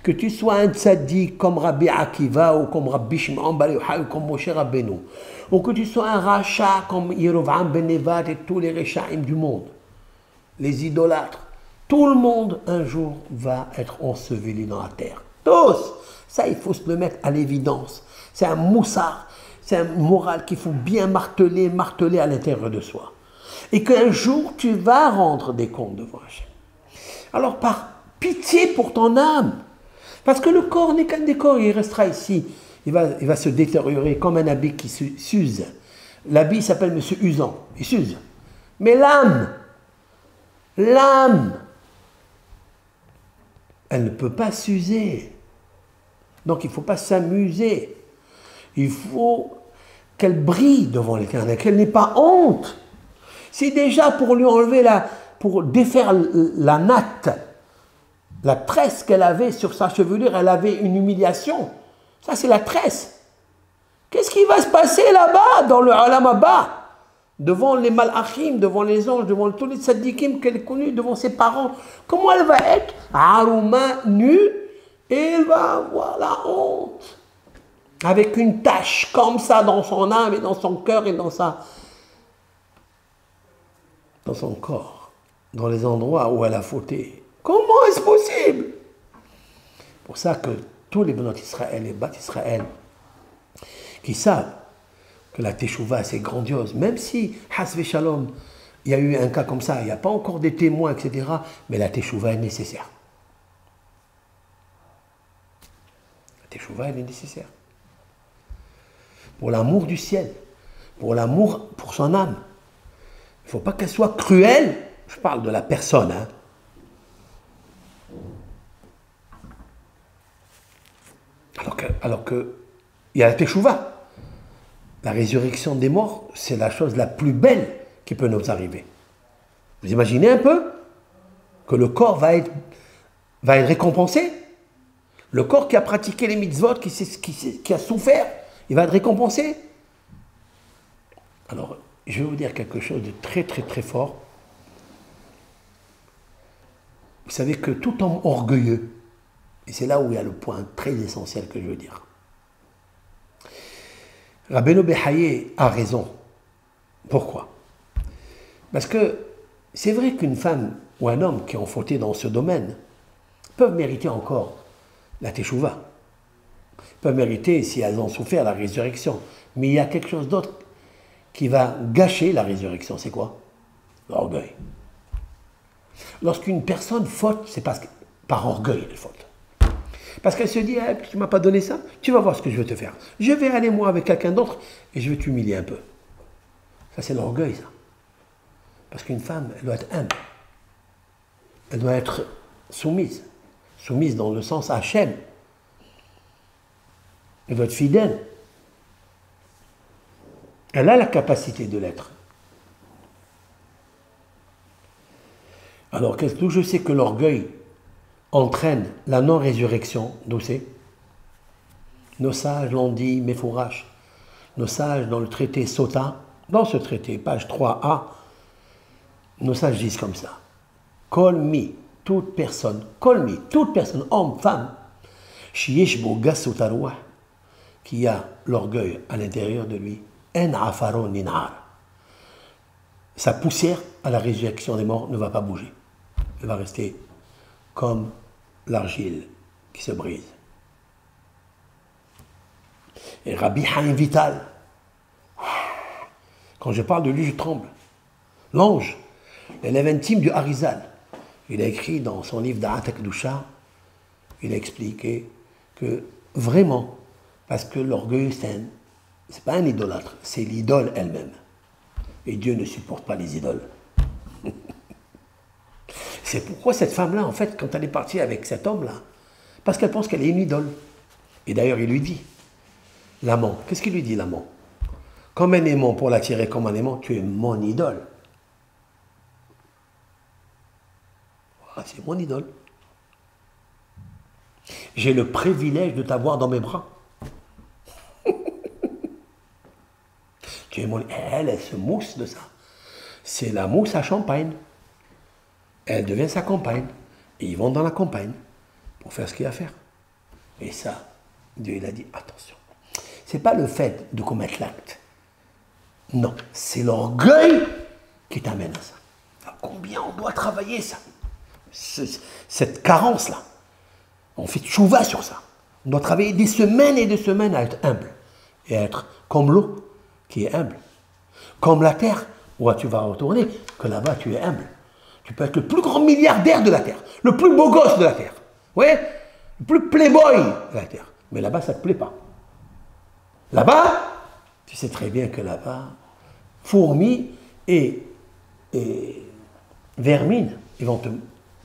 que tu sois un tzaddik comme Rabbi Akiva ou comme Rabbi Shimon Bar Yochai ou comme Moshe Rabbeinu, ou que tu sois un rachat comme Yerovam ben Nevat et tous les rechaim du monde, les idolâtres, tout le monde un jour va être enseveli dans la terre. Tous! Ça, il faut se le mettre à l'évidence. C'est un moussard, c'est un moral qu'il faut bien marteler à l'intérieur de soi. Et qu'un jour, tu vas rendre des comptes devant Hachem. Alors, par pitié pour ton âme, parce que le corps n'est qu'un décor, il restera ici. Il va se détériorer comme un habit qui s'use. L'habit s'appelle Monsieur Usant, il s'use. Mais l'âme, elle ne peut pas s'user. Donc il ne faut pas s'amuser. Il faut qu'elle brille devant l'Éternel, qu'elle n'ait pas honte. Si déjà pour lui enlever pour défaire la natte, la tresse qu'elle avait sur sa chevelure, elle avait une humiliation. Ça, c'est la tresse. Qu'est-ce qui va se passer là-bas, dans le Alam Abba, devant les malachim, devant les anges, devant tous les tzaddikim qu'elle a connus, devant ses parents? Comment elle va être? Arouma, nue, et elle va avoir la honte. Avec une tache comme ça dans son âme et dans son cœur et dans son corps, dans les endroits où elle a fauté. Comment est-ce possible? C'est pour ça que tous les Bénot Israël, les Bat Israël, qui savent que la Teshuvah c'est grandiose, même si, Hasve Shalom, il y a eu un cas comme ça, il n'y a pas encore des témoins, etc., mais la Teshuvah est nécessaire. La Teshuvah elle est nécessaire. Pour l'amour du ciel, pour l'amour pour son âme. Il ne faut pas qu'elle soit cruelle, je parle de la personne, hein. Alors que il y a la Teshuvah. La résurrection des morts, c'est la chose la plus belle qui peut nous arriver. Vous imaginez un peu que le corps va être récompensé? Le corps qui a pratiqué les mitzvot, qui a souffert, il va être récompensé. Alors, je vais vous dire quelque chose de très très très fort. Vous savez que tout homme orgueilleux, et c'est là où il y a le point très essentiel que je veux dire. Rabbeinu Behaye a raison. Pourquoi? Parce que c'est vrai qu'une femme ou un homme qui ont fauté dans ce domaine peuvent mériter encore la Teshuvah. Peuvent mériter, si elles ont souffert, la résurrection. Mais il y a quelque chose d'autre qui va gâcher la résurrection. C'est quoi? L'orgueil. Lorsqu'une personne faute, c'est parce que par orgueil elle faute. Parce qu'elle se dit, tu ne m'as pas donné ça, tu vas voir ce que je vais te faire. Je vais aller moi avec quelqu'un d'autre et je vais t'humilier un peu. Ça c'est l'orgueil, ça. Parce qu'une femme, elle doit être humble. Elle doit être soumise. Soumise dans le sens Hachem. Elle doit être fidèle. Elle a la capacité de l'être. Alors, d'où je sais que l'orgueil entraîne la non-résurrection, d'où c'est? Nos sages l'ont dit, Mefourash. Nos sages, dans le traité Sota, dans ce traité, page 3a, nos sages disent comme ça. Kolmi, toute personne, homme, femme, Shieshbo Gasotarwa, qui a l'orgueil à l'intérieur de lui, En Afaron Ninar. Sa poussière à la résurrection des morts ne va pas bouger. Elle va rester comme l'argile qui se brise. Et Rabbi Haim Vital, quand je parle de lui, je tremble. L'ange, l'élève intime du Harizal, il a écrit dans son livre Da'at Akdusha, il a expliqué que vraiment, parce que l'orgueil, c'est pas un idolâtre, c'est l'idole elle-même. Et Dieu ne supporte pas les idoles. C'est pourquoi cette femme-là, en fait, quand elle est partie avec cet homme-là, parce qu'elle pense qu'elle est une idole. Et d'ailleurs, il lui dit, l'amant, qu'est-ce qu'il lui dit, l'amant? Comme un aimant, pour l'attirer comme un aimant, tu es mon idole. Voilà, c'est mon idole. J'ai le privilège de t'avoir dans mes bras. Tu es mon... Elle se mousse de ça. C'est la mousse à champagne. Elle devient sa compagne. Et ils vont dans la campagne pour faire ce qu'il y a à faire. Et ça, Dieu il a dit, attention. Ce n'est pas le fait de commettre l'acte. Non, c'est l'orgueil qui t'amène à ça. Alors, combien on doit travailler ça? Cette carence-là. On fait tchouva sur ça. On doit travailler des semaines et des semaines à être humble. Et à être comme l'eau qui est humble. Comme la terre, où tu vas retourner, que là-bas tu es humble. Tu peux être le plus grand milliardaire de la terre, le plus beau gosse de la terre, ouais, le plus playboy de la terre. Mais là-bas, ça ne te plaît pas. Là-bas, tu sais très bien que là-bas, fourmis et vermines, ils vont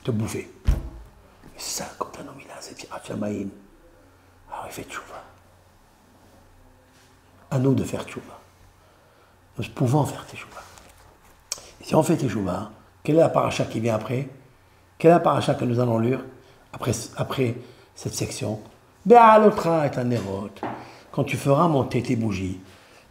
te bouffer. Et ça, quand un homme il a cette Hachamaïm, alors il fait tchouva. À nous de faire tchouva. Nous pouvons faire tchouva. Et si on fait tchouva, quelle est la paracha qui vient après? Quelle est la paracha que nous allons lire après cette section? Be'alotra et anerot. Quand tu feras monter tes bougies,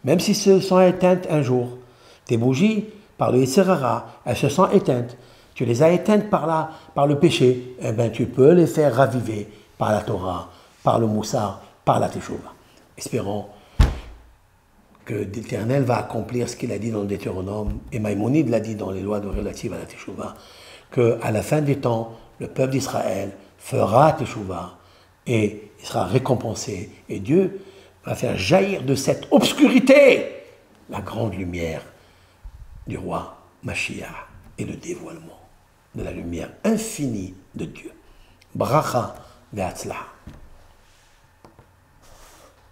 même si ce sont éteintes un jour, tes bougies, par le Yitzhara, elles se sont éteintes. Tu les as éteintes par le péché, eh bien tu peux les faire raviver par la Torah, par le Moussar, par la Teshuvah. Espérons que l'Éternel va accomplir ce qu'il a dit dans le Deutéronome, et Maïmonide l'a dit dans les lois relatives à la Teshuvah, qu'à la fin des temps, le peuple d'Israël fera Teshuvah et il sera récompensé. Et Dieu va faire jaillir de cette obscurité la grande lumière du roi Mashiach et le dévoilement de la lumière infinie de Dieu. Bracha ve'atzlaha.